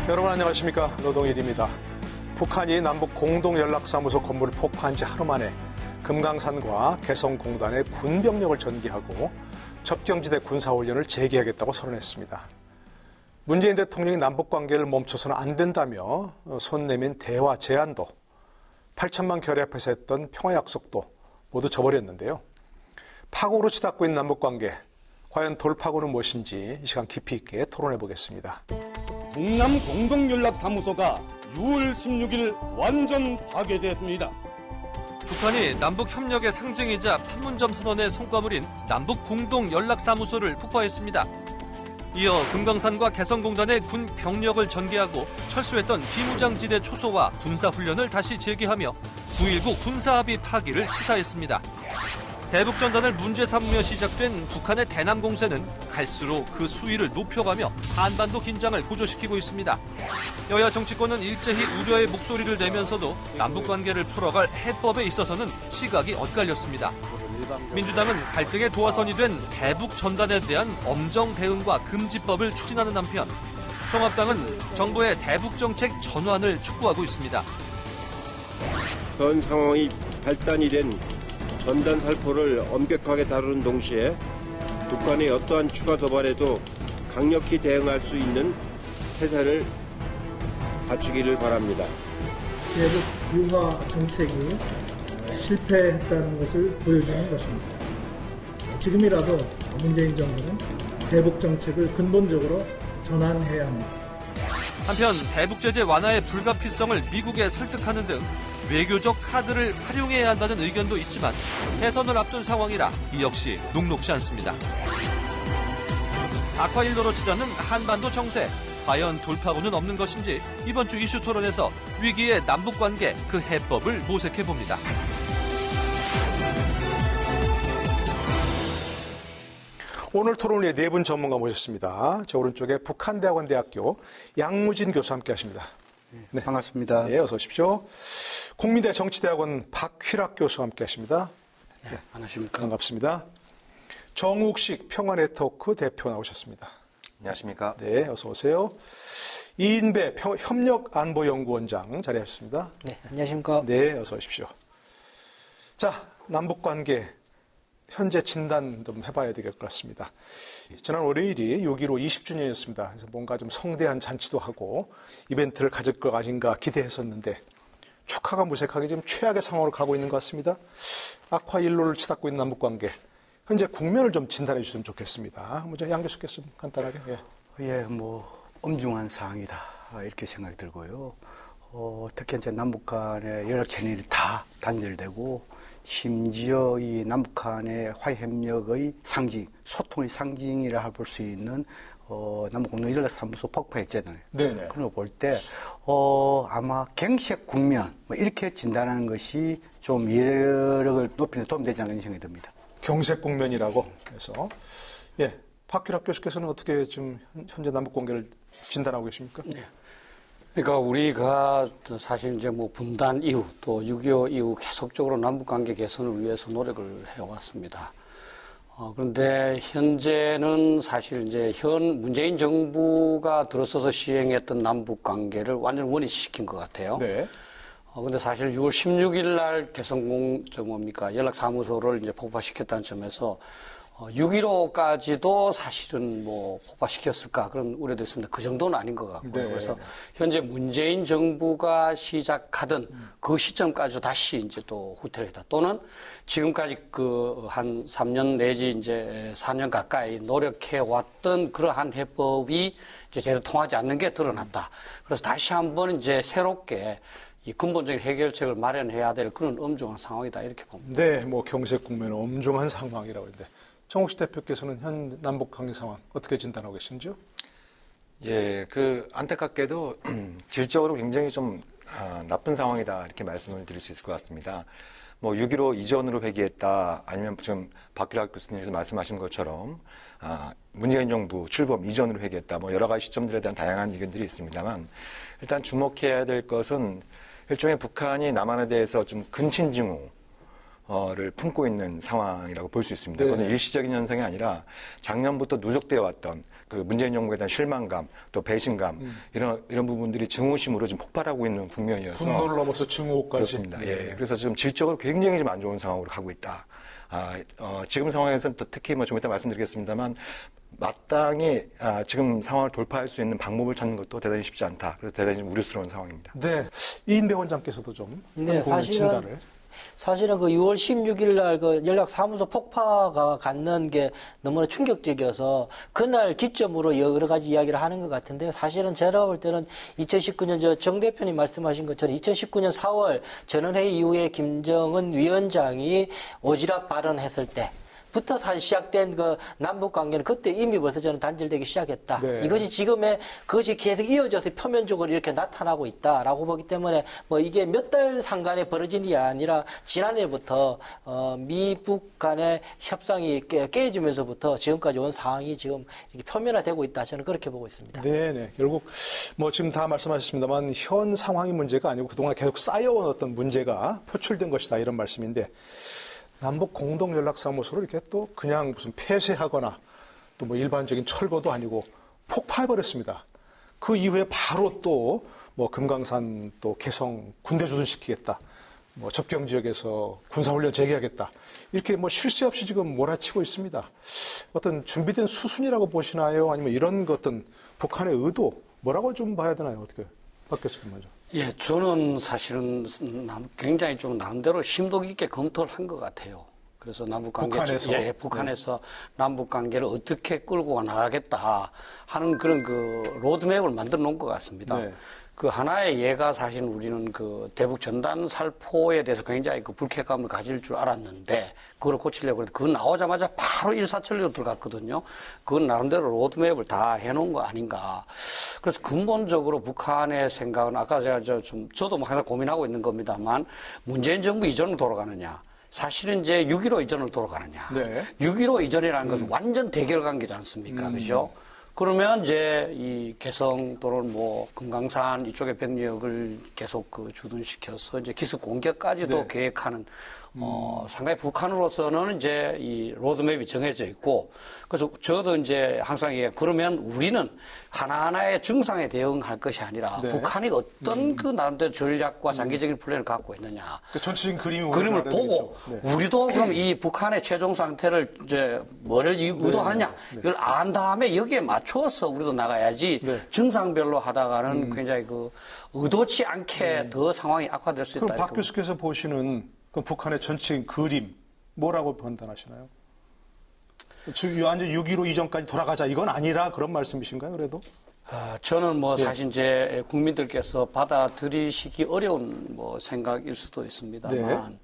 여러분 안녕하십니까. 노동일입니다. 북한이 남북 공동연락사무소 건물을 폭파한 지 하루 만에 금강산과 개성공단에 군병력을 전개하고 접경지대 군사훈련을 재개하겠다고 선언했습니다. 문재인 대통령이 남북관계를 멈춰서는 안 된다며 손 내민 대화 제안도 8천만 결의 앞에서 했던 평화약속도 모두 저버렸는데요. 파국으로 치닫고 있는 남북관계, 과연 돌파구는 무엇인지 이 시간 깊이 있게 토론해 보겠습니다. 북남 공동연락사무소가 6월 16일 완전 파괴되었습니다. 북한이 남북협력의 상징이자 판문점 선언의 성과물인 남북공동연락사무소를 폭파했습니다. 이어 금강산과 개성공단의 군 병력을 전개하고 철수했던 비무장지대 초소와 군사훈련을 다시 재개하며 9.19 군사합의 파기를 시사했습니다. 대북전단을 문제 삼으며 시작된 북한의 대남 공세는 갈수록 그 수위를 높여가며 한반도 긴장을 고조시키고 있습니다. 여야 정치권은 일제히 우려의 목소리를 내면서도 남북관계를 풀어갈 해법에 있어서는 시각이 엇갈렸습니다. 민주당은 갈등의 도화선이 된 대북전단에 대한 엄정 대응과 금지법을 추진하는 한편 통합당은 정부의 대북정책 전환을 촉구하고 있습니다. 현 상황이 발단이 된 전단 살포를 엄격하게 다루는 동시에 북한의 어떠한 추가 도발에도 강력히 대응할 수 있는 태세를 갖추기를 바랍니다. 대북 유화 정책이 실패했다는 것을 보여주는 것입니다. 지금이라도 문재인 정부는 대북 정책을 근본적으로 전환해야 합니다. 한편 대북 제재 완화의 불가피성을 미국에 설득하는 등 외교적 카드를 활용해야 한다는 의견도 있지만 대선을 앞둔 상황이라 이 역시 녹록지 않습니다. 악화일로로 치닫는 한반도 정세, 과연 돌파구는 없는 것인지 이번 주 이슈 토론에서 위기의 남북관계 그 해법을 모색해봅니다. 오늘 토론을 위해 네 분 전문가 모셨습니다. 저 오른쪽에 북한대학원대학교 양무진 교수 함께 하십니다. 네, 반갑습니다. 네, 어서 오십시오. 국민대 정치대학원 박휘락 교수 함께 하십니다. 네, 안녕하십니까. 반갑습니다. 정욱식 평화네트워크 대표 나오셨습니다. 안녕하십니까. 네, 어서 오세요. 이인배 협력안보연구원장 자리하셨습니다. 네, 안녕하십니까. 네, 어서 오십시오. 자, 남북관계 현재 진단 좀 해봐야 될 것 같습니다. 지난 월요일이 6.15 20주년이었습니다. 그래서 뭔가 좀 성대한 잔치도 하고 이벤트를 가질 것 아닌가 기대했었는데 축하가 무색하게 지금 최악의 상황으로 가고 있는 것 같습니다. 악화일로를 치닫고 있는 남북관계. 현재 국면을 좀 진단해 주시면 좋겠습니다. 먼저 양 교수께서 간단하게. 엄중한 사항이다. 이렇게 생각이 들고요. 특히 이제 남북 간의 연락 채널이 다 단절되고 심지어 이 남북한의 화해협력의 상징, 소통의 상징이라 볼 수 있는 남북공동연락사무소 폭파했잖아요. 네네. 그런 걸 볼 때 아마 갱색 국면 이렇게 진단하는 것이 좀 이해력을 높이는 데 도움되지 않는 생각이 듭니다. 경색 국면이라고 해서 박규락 교수께서는 어떻게 지금 현재 남북관계를 진단하고 계십니까? 네. 그러니까 우리가 사실 이제 분단 이후 또 6.25 이후 계속적으로 남북관계 개선을 위해서 노력을 해왔습니다. 그런데 현재는 사실 이제 현 문재인 정부가 들어서서 시행했던 남북관계를 완전 원위시킨 것 같아요. 네. 근데 사실 6월 16일 날 연락사무소를 이제 폭파시켰다는 점에서 6.15까지도 사실은 폭파시켰을까 그런 우려도 있습니다. 그 정도는 아닌 것 같고요. 네. 그래서 현재 문재인 정부가 시작하던 그 시점까지도 다시 이제 또 후퇴를 했다. 또는 지금까지 한 3년 내지 이제 4년 가까이 노력해왔던 그러한 해법이 이제 제대로 통하지 않는 게 드러났다. 그래서 다시 한번 이제 새롭게 이 근본적인 해결책을 마련해야 될 그런 엄중한 상황이다 이렇게 봅니다. 네, 경색 국면은 엄중한 상황이라고 했는데 정욱식 대표께서는 현 남북관계 상황 어떻게 진단하고 계신지요? 예, 안타깝게도 질적으로 굉장히 좀 나쁜 상황이다 이렇게 말씀을 드릴 수 있을 것 같습니다. 6.15 이전으로 회귀했다 아니면 지금 박규락 교수님께서 말씀하신 것처럼 문재인 정부 출범 이전으로 회귀했다 여러 가지 시점들에 대한 다양한 의견들이 있습니다만 일단 주목해야 될 것은 일종의 북한이 남한에 대해서 좀 근친징후 를 품고 있는 상황이라고 볼 수 있습니다. 네. 그것은 일시적인 현상이 아니라 작년부터 누적되어 왔던 그 문재인 정부에 대한 실망감, 또 배신감 이런 부분들이 증오심으로 지금 폭발하고 있는 국면이어서 분노를 넘어서 증오까지. 그렇습니다. 네. 예. 그래서 지금 질적으로 굉장히 좀 안 좋은 상황으로 가고 있다. 지금 상황에서는 또 특히 좀 이따 말씀드리겠습니다만 마땅히 지금 상황을 돌파할 수 있는 방법을 찾는 것도 대단히 쉽지 않다. 그래서 대단히 좀 우려스러운 상황입니다. 네. 이인배 원장께서도 좀 네, 진단을. 사실은 그 6월 16일 날 그 연락사무소 폭파가 갖는 게 너무나 충격적이어서 그날 기점으로 여러 가지 이야기를 하는 것 같은데요. 사실은 제가 볼 때는 2019년 정 대표님 말씀하신 것처럼 2019년 4월 전원회의 이후에 김정은 위원장이 오지랖 발언했을 때 부터 사실 시작된 그 남북 관계는 그때 이미 벌써 저는 단절되기 시작했다. 네. 이것이 그것이 계속 이어져서 표면적으로 이렇게 나타나고 있다라고 보기 때문에 뭐 이게 몇 달 상간에 벌어진 일이 아니라 지난해부터 미북 간의 협상이 깨지면서부터 지금까지 온 상황이 지금 이렇게 표면화되고 있다. 저는 그렇게 보고 있습니다. 네네. 결국 뭐 지금 다 말씀하셨습니다만 현 상황이 문제가 아니고 그동안 계속 쌓여온 어떤 문제가 표출된 것이다 이런 말씀인데 남북 공동연락사무소를 이렇게 또 그냥 무슨 폐쇄하거나 또 뭐 일반적인 철거도 아니고 폭파해버렸습니다. 그 이후에 바로 또 뭐 금강산 또 개성 군대 조준시키겠다. 뭐 접경 지역에서 군사훈련 재개하겠다. 이렇게 뭐 쉴 새 없이 지금 몰아치고 있습니다. 어떤 준비된 수순이라고 보시나요? 아니면 이런 어떤 북한의 의도 뭐라고 좀 봐야 되나요? 어떻게 박 교수님 먼저. 예, 저는 사실은 굉장히 좀 나름대로 심도 깊게 검토를 한 것 같아요. 그래서 남북관계, 북한에서? 예, 북한에서 남북관계를 어떻게 끌고 나가겠다 하는 그런 그 로드맵을 만들어 놓은 것 같습니다. 네. 그 하나의 예가 사실 우리는 그 대북 전단 살포에 대해서 굉장히 그 불쾌감을 가질 줄 알았는데 그걸 고치려고 그랬는데 그거 나오자마자 바로 일사천리로 들어갔거든요. 그건 나름대로 로드맵을 다 해놓은 거 아닌가. 그래서 근본적으로 북한의 생각은 아까 저도 항상 고민하고 있는 겁니다만 문재인 정부 이전으로 돌아가느냐. 사실은 이제 6.15 이전으로 돌아가느냐. 네. 6.15 이전이라는 것은 완전 대결 관계지 않습니까? 그죠? 그러면 이제 이 개성 또는 뭐 금강산 이쪽의 병력을 계속 그 주둔시켜서 이제 기습 공격까지도 네. 계획하는 상당히 북한으로서는 이제 이 로드맵이 정해져 있고 그래서 저도 이제 항상 그러면 우리는 하나하나의 증상에 대응할 것이 아니라 네. 북한이 어떤 그 나름대로 전략과 장기적인 플랜을 갖고 있느냐. 그 전체적인 그림을 보고 네. 우리도 그럼 이 북한의 최종 상태를 이제 뭐를 의도하느냐 이걸 안 다음에 여기에 맞추어서 우리도 나가야지 네. 증상별로 하다가는 굉장히 그 의도치 않게 더 상황이 악화될 수 있다. 그럼 박 이렇게 교수께서 보시는 그 북한의 전체적인 그림 뭐라고 판단하시나요? 완전 6.15 이전까지 돌아가자 이건 아니라 그런 말씀이신가요? 그래도? 저는 뭐 사실 이제 국민들께서 받아들이시기 어려운 뭐 생각일 수도 있습니다만 네.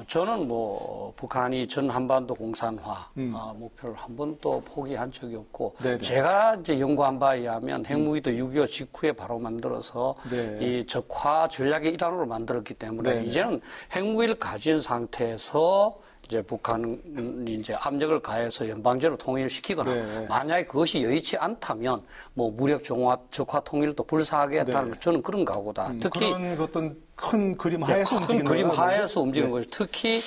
저는 뭐 북한이 전 한반도 공산화 목표를 한 번도 포기한 적이 없고 네네. 제가 이제 연구한 바에 의하면 핵무기도 6.25 직후에 바로 만들어서 네. 이 적화 전략의 일환으로 만들었기 때문에 네네. 이제는 핵무기를 가진 상태에서 이제 북한이 이제 압력을 가해서 연방제로 통일을 시키거나 네. 만약에 그것이 여의치 않다면 뭐 무력 적화 통일도 불사하겠다는 네. 저는 그런 각오다. 특히 그런 어떤 큰 그림 하에서 큰 움직이는 그림 거예요, 하에서 움직이는 네. 거죠. 특히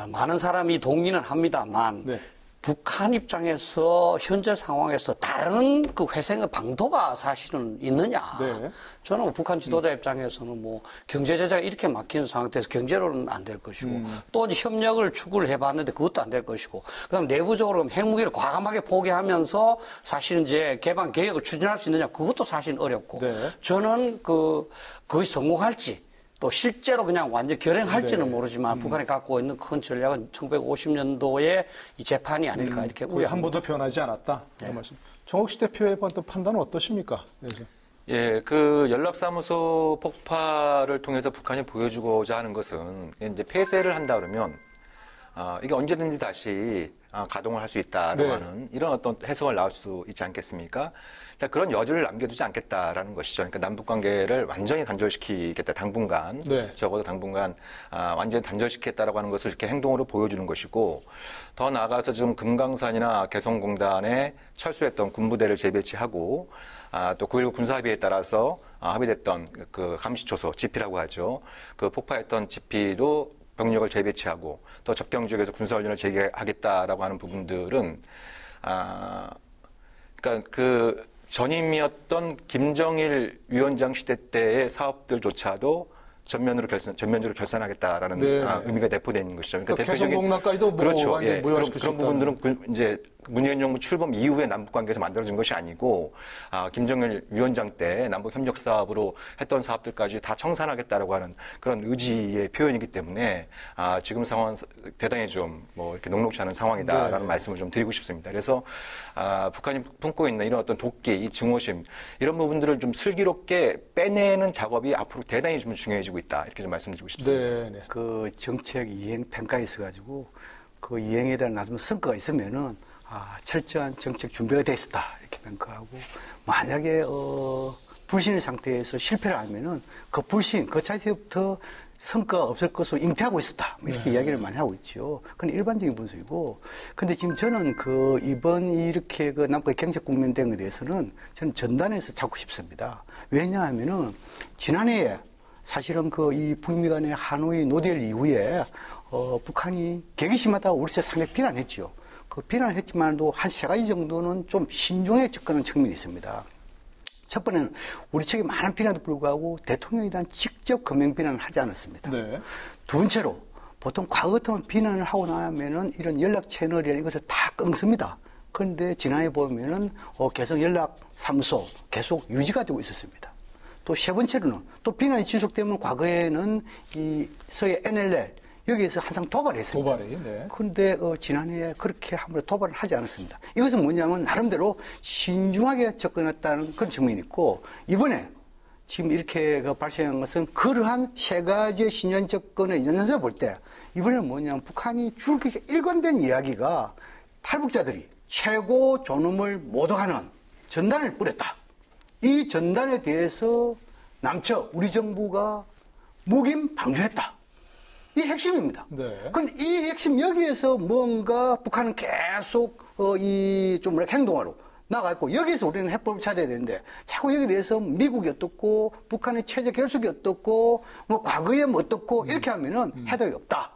많은 사람이 동의는 합니다만 네. 북한 입장에서 현재 상황에서 다른 그 회생의 방도가 사실은 있느냐. 네. 저는 뭐 북한 지도자 입장에서는 뭐 경제 제재가 이렇게 막힌 상태에서 경제로는 안 될 것이고 또 이제 협력을 추구를 해봤는데 그것도 안 될 것이고 그다음 내부적으로 핵무기를 과감하게 포기하면서 사실은 이제 개방 개혁을 추진할 수 있느냐 그것도 사실 어렵고 네. 저는 그것이 성공할지 또 실제로 그냥 완전 결행할지는 네. 모르지만 북한이 갖고 있는 큰 전략은 1950년도의 이 재판이 아닐까 이렇게 거의 한 우려합니다. 번도 변하지 않았다. 그 말씀. 정옥시 대표의 어떤 판단은 어떠십니까? 그래서. 예, 그 연락사무소 폭파를 통해서 북한이 보여주고자 하는 것은 이제 폐쇄를 한다 그러면 이게 언제든지 다시 가동을 할 수 있다라고 네. 하는 이런 어떤 해석을 나올 수 있지 않겠습니까? 그러니까 그런 여지를 남겨두지 않겠다라는 것이죠. 그러니까 남북 관계를 완전히 단절시키겠다 당분간 네. 적어도 당분간 완전히 단절시키겠다라고 하는 것을 이렇게 행동으로 보여주는 것이고 더 나아가서 지금 금강산이나 개성공단에 철수했던 군부대를 재배치하고 또 9.19 군사합의에 따라서 합의됐던 그 감시초소 지피라고 하죠. 그 폭파했던 지피도 병력을 재배치하고 또 접경 지역에서 군사훈련을 재개하겠다라고 하는 부분들은 그러니까 그 전임이었던 김정일 위원장 시대 때의 사업들조차도 전면으로 결산하겠다라는 의미가 내포되어 있는 것이죠. 그러니까 개성공단까지도 뭐 그렇죠. 완전히 무효화시킬 수 그런 부분들은 이제 문재인 정부 출범 이후에 남북 관계에서 만들어진 것이 아니고 김정일 위원장 때 남북 협력 사업으로 했던 사업들까지 다 청산하겠다라고 하는 그런 의지의 표현이기 때문에 지금 상황은 대단히 좀 뭐 이렇게 녹록지 않은 상황이다라는 말씀을 좀 드리고 싶습니다. 그래서 북한이 품고 있는 이런 어떤 도끼, 이 증오심 이런 부분들을 좀 슬기롭게 빼내는 작업이 앞으로 대단히 좀 중요해지고 있다 이렇게 좀 말씀드리고 싶습니다. 그 정책 이행 평가에 있어가지고 그 이행에 대한 나름 성과가 있으면은 철저한 정책 준비가 돼 있었다 이렇게 평가하고 만약에 불신의 상태에서 실패를 하면은 그 불신 그 자체부터 성과가 없을 것으로 잉태하고 있었다 이렇게 이야기를 많이 하고 있죠. 그건 일반적인 분석이고, 근데 지금 저는 그 이번 이렇게 그 남북의 경제 국면 등에 대해서는 저는 전단에서 찾고 싶습니다. 왜냐하면은 지난해에 사실은 그 이 북미 간의 하노이 노딜 이후에 북한이 개기심하다고 우리 상당히 비난했죠. 그 비난을 했지만도 한 세 가지 정도는 좀 신중하게 접근하는 측면이 있습니다. 첫 번째는 우리 측에 많은 비난에도 불구하고 대통령에 대한 직접 검명 비난을 하지 않았습니다. 두 번째로 보통 과거 같으면 비난을 하고 나면은 이런 연락 채널이나 이것을 다 끊습니다. 그런데 지난해 보면은 계속 연락 사무소 계속 유지가 되고 있었습니다. 또 세 번째로는 또 비난이 지속되면 과거에는 이 서해 NLL 여기에서 항상 도발을 했습니다. 그런데 지난해에 그렇게 아무래도 도발을 하지 않았습니다. 이것은 뭐냐면 나름대로 신중하게 접근했다는 그런 측면이 있고, 이번에 지금 이렇게 발생한 것은 그러한 세 가지의 신년 접근의 연장선을 볼 때 이번에는 뭐냐면 북한이 줄기게 일관된 이야기가 탈북자들이 최고 존엄을 모독하는 전단을 뿌렸다. 이 전단에 대해서 남측 우리 정부가 묵인 방조했다. 이 핵심입니다. 그런데 이 핵심 여기에서 뭔가 북한은 계속 좀 행동하러 나가있고, 여기에서 우리는 해법을 찾아야 되는데 자꾸 여기에 대해서 미국이 어떻고 북한의 체제 결속이 어떻고 뭐 과거에 뭐 어떻고 이렇게 하면은 해답이 없다.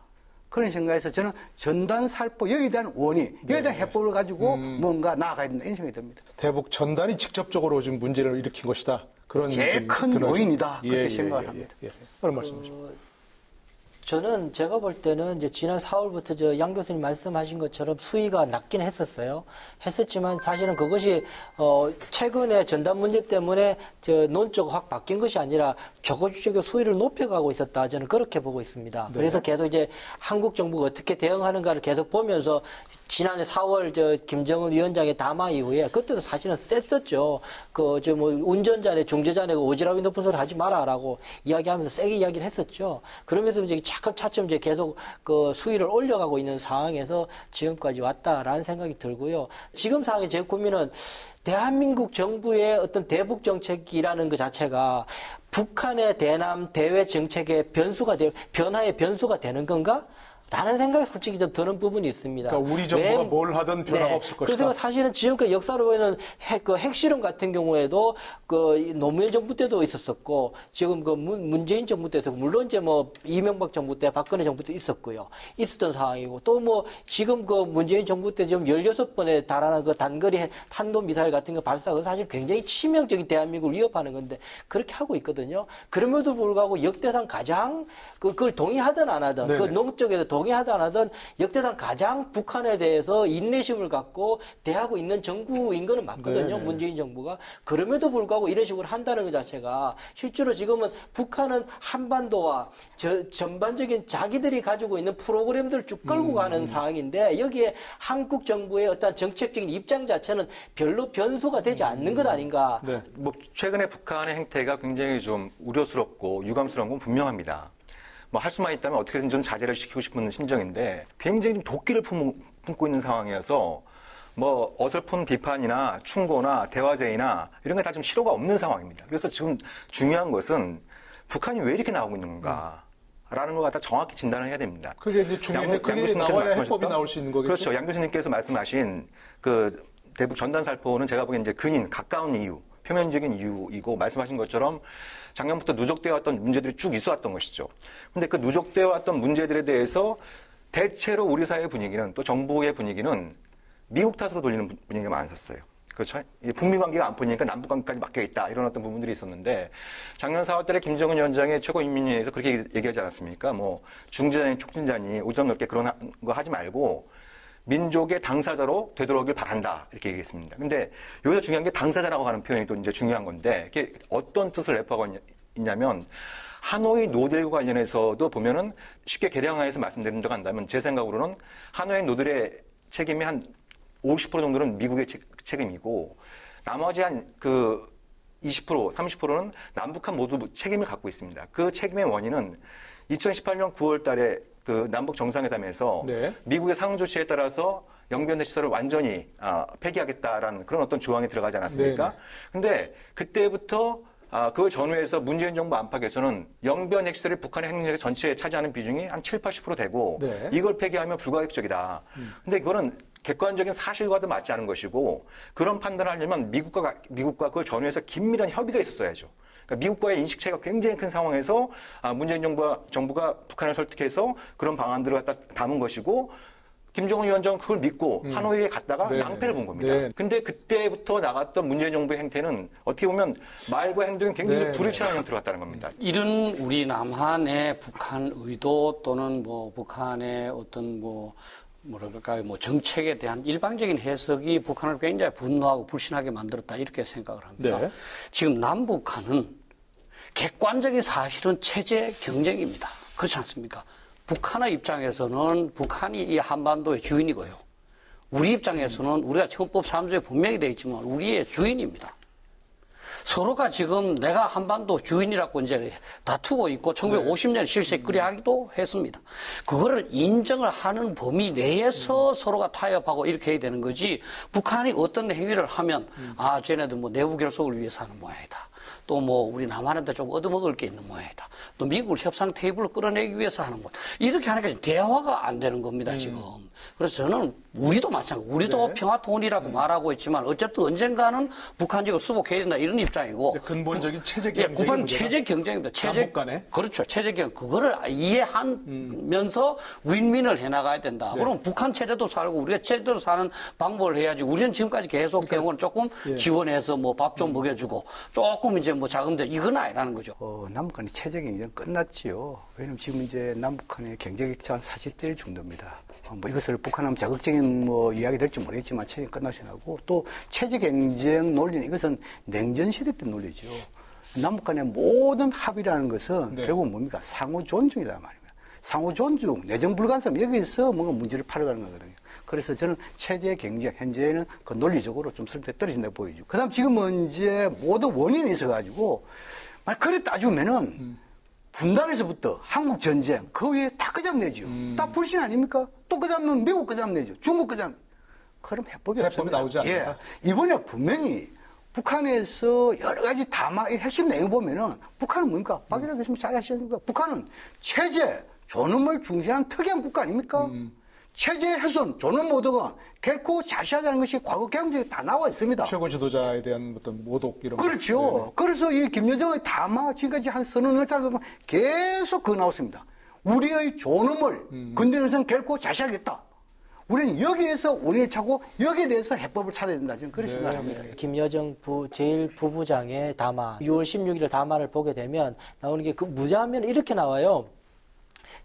그런 생각에서 저는 전단 살포 여기에 대한 원인, 여기에 대한 해법을 가지고 뭔가 나아가야 된다 이런 생각이 듭니다. 대북 전단이 직접적으로 지금 문제를 일으킨 것이다. 그런 제일 큰 요인이다. 그렇게 생각을 합니다. 그런 말씀이십니다. 저는 제가 볼 때는 이제 지난 4월부터 양 교수님 말씀하신 것처럼 수위가 낮긴 했었어요. 했었지만 사실은 그것이 최근에 전단 문제 때문에 논조가 확 바뀐 것이 아니라 조금씩 수위를 높여가고 있었다. 저는 그렇게 보고 있습니다. 그래서 계속 이제 한국 정부가 어떻게 대응하는가를 계속 보면서 지난해 4월 김정은 위원장의 담화 이후에 그때도 사실은 셌었죠. 운전자네 중재자네 오지랖이 높은 소리 하지 마라라고 이야기하면서 세게 이야기를 했었죠. 그러면서 이제 차츰 이제 계속 그 수위를 올려가고 있는 상황에서 지금까지 왔다라는 생각이 들고요. 지금 상황의 제 고민은 대한민국 정부의 어떤 대북 정책이라는 것 자체가 북한의 대남 대외 정책의 변화의 변수가 되는 건가? 라는 생각이 솔직히 좀 드는 부분이 있습니다. 그러니까 우리 정부가 뭘 하든 변화가 없을 것이다. 그래서 사실은 지금까지 역사로 보이는 핵실험 같은 경우에도 노무현 정부 때도 있었었고, 지금 문재인 정부 때도, 물론 이제 이명박 정부 때, 박근혜 정부 때 있었고요. 있었던 상황이고, 또 지금 문재인 정부 때 지금 16번에 달하는 단거리 탄도미사일 같은 거 발사가 사실 굉장히 치명적인 대한민국을 위협하는 건데, 그렇게 하고 있거든요. 그럼에도 불구하고 역대상 가장, 그걸 동의하든 안 하든, 그 농쪽에도 동의하든 안 하든 역대상 가장 북한에 대해서 인내심을 갖고 대하고 있는 정부인 거는 맞거든요. 문재인 정부가. 그럼에도 불구하고 이런 식으로 한다는 것 자체가 실제로 지금은 북한은 한반도와 전반적인 자기들이 가지고 있는 프로그램들을 쭉 끌고 가는 상황인데, 여기에 한국 정부의 어떤 정책적인 입장 자체는 별로 변수가 되지 않는 것 아닌가. 최근에 북한의 행태가 굉장히 좀 우려스럽고 유감스러운 건 분명합니다. 할 수만 있다면 어떻게든 좀 자제를 시키고 싶은 심정인데, 굉장히 도끼를 품고 있는 상황이어서 어설픈 비판이나 충고나 대화제의나 이런 게 다 좀 실효가 없는 상황입니다. 그래서 지금 중요한 것은 북한이 왜 이렇게 나오고 있는 건가 라는 걸 갖다 정확히 진단을 해야 됩니다. 그게 이제 중요해. 그게 나와야 해법이 나올 수 있는 거겠죠. 그렇죠. 양 교수님께서 말씀하신 대북 전단 살포는 제가 보기엔 이제 가까운 이유, 표면적인 이유이고 말씀하신 것처럼 작년부터 누적되어 왔던 문제들이 쭉 있어 왔던 것이죠. 근데 그 누적되어 왔던 문제들에 대해서 대체로 우리 사회 분위기는 또 정부의 분위기는 미국 탓으로 돌리는 분위기가 많았었어요. 그렇죠? 북미 관계가 안 풀리니까 남북 관계까지 막혀 있다. 이런 어떤 부분들이 있었는데 작년 4월 달에 김정은 위원장의 최고인민회의에서 그렇게 얘기하지 않았습니까? 뭐 중재자니 촉진자니 오점 넓게 그런 거 하지 말고 민족의 당사자로 되도록을 바란다. 이렇게 얘기했습니다. 근데 여기서 중요한 게 당사자라고 하는 표현이 또 이제 중요한 건데 이게 어떤 뜻을 내포하고 있냐면 하노이 노들과 관련해서도 보면은 쉽게 계량화해서 말씀드린다고 한다면 제 생각으로는 하노이 노들의 책임이 한 50% 정도는 미국의 책임이고 나머지 한 20%, 30%는 남북한 모두 책임을 갖고 있습니다. 그 책임의 원인은 2018년 9월 달에 그 남북 정상회담에서 네. 미국의 상응 조치에 따라서 영변 핵시설을 완전히 폐기하겠다라는 그런 어떤 조항이 들어가지 않았습니까? 네네. 근데 그때부터 그걸 전후해서 문재인 정부 안팎에서는 영변 핵시설이 북한의 핵능력 전체에 차지하는 비중이 한 7, 80% 되고 네. 이걸 폐기하면 불가역적이다. 근데 이거는 객관적인 사실과도 맞지 않은 것이고 그런 판단을 하려면 미국과 그걸 전후해서 긴밀한 협의가 있었어야죠. 그러니까 미국과의 인식차이가 굉장히 큰 상황에서 문재인 정부가 북한을 설득해서 그런 방안들을 갖다 담은 것이고 김정은 위원장은 그걸 믿고 하노이에 갔다가 네네. 낭패를 본 겁니다. 네. 근데 그때부터 나갔던 문재인 정부의 행태는 어떻게 보면 말과 행동이 굉장히 네네. 불일치하는 형태로 갔다는 겁니다. 이런 우리 남한의 북한 의도 또는 뭐 북한의 어떤 뭐랄까요, 정책에 대한 일방적인 해석이 북한을 굉장히 분노하고 불신하게 만들었다 이렇게 생각을 합니다. 네. 지금 남북한은 객관적인 사실은 체제 경쟁입니다. 그렇지 않습니까? 북한의 입장에서는 북한이 이 한반도의 주인이고요. 우리 입장에서는 우리가 헌법 3조에 분명히 되어 있지만 우리의 주인입니다. 서로가 지금 내가 한반도 주인이라고 이제 다투고 있고 1950년 실세 그리하기도 했습니다. 그거를 인정을 하는 범위 내에서 서로가 타협하고 이렇게 해야 되는 거지 북한이 어떤 행위를 하면 쟤네들 뭐 내부 결속을 위해서 하는 모양이다. 또 뭐 우리 남한한테 좀 얻어먹을 게 있는 모양이다. 또 미국을 협상 테이블로 끌어내기 위해서 하는 것. 이렇게 하니까 지금 대화가 안 되는 겁니다, 지금. 그래서 저는 우리도 마찬가지고 우리도 네. 평화통일이라고 말하고 있지만 어쨌든 언젠가는 북한적으로 수복해야 된다 이런 입장이고 근본적인 체제 경쟁이 구판 문제다. 체제 경쟁입니다. 남북 간에. 그렇죠. 체제 경쟁. 그거를 이해하면서 윈윈을 해나가야 된다. 네. 그럼 북한 체제도 살고 우리가 체제도 사는 방법을 해야지. 우리는 지금까지 계속 경우는 조금 지원해서 뭐 밥 좀 먹여주고 조금 이제 뭐 자금들 이건 아니라는 거죠. 남북 간의 체제 경쟁은 끝났지요. 왜냐면 지금 이제 남북 간의 경제 격차는 40대1 정도입니다. 뭐 이것을 북한하면 자극적인 뭐 이야기 될지 모르겠지만 체제 끝나셔나고 또 체제 경쟁 논리는 이것은 냉전 시대 때 논리죠. 남북 간의 모든 합의라는 것은 네. 결국 뭡니까? 상호 존중이다 말입니다. 상호 존중, 내정 불간섭 여기서 뭔가 문제를 팔아가는 거거든요. 그래서 저는 체제 경쟁 현재는 그 논리적으로 좀 설득 떨어진다고 보여요. 그다음 지금은 이제 모든 원인이 있어가지고 말 그래 따지면은. 분단에서부터 한국 전쟁 그 위에 다 끄잡내죠. 다 불신 아닙니까? 또 끄잡으면 미국 끄잡내죠. 중국 끄잡. 그럼 해법이 없습니다. 나오지 않는다. 이번에 분명히 북한에서 여러 가지 담화의 핵심 내용 보면은 북한은 뭡니까? 박일학 교수님 잘 아시잖습니까? 북한은 체제 존엄을 중시하는 특이한 국가 아닙니까? 체제 훼손, 존엄 모독은 결코 자시하자는 것이 과거 경험적에 다 나와 있습니다. 최고 지도자에 대한 어떤 모독 이런 그렇죠. 거. 그래서 이 김여정의 담화 지금까지 한 서너 날 살고 계속 그거 나왔습니다. 우리의 존엄을 건드리는 것은 결코 자시하겠다. 우리는 여기에서 원인을 찾고 여기에 대해서 해법을 찾아야 된다. 저는 그렇게 생각합니다. 김여정 제1부부장의 담화, 6월 16일 담화를 보게 되면 나오는 게 그 무자면 이렇게 나와요.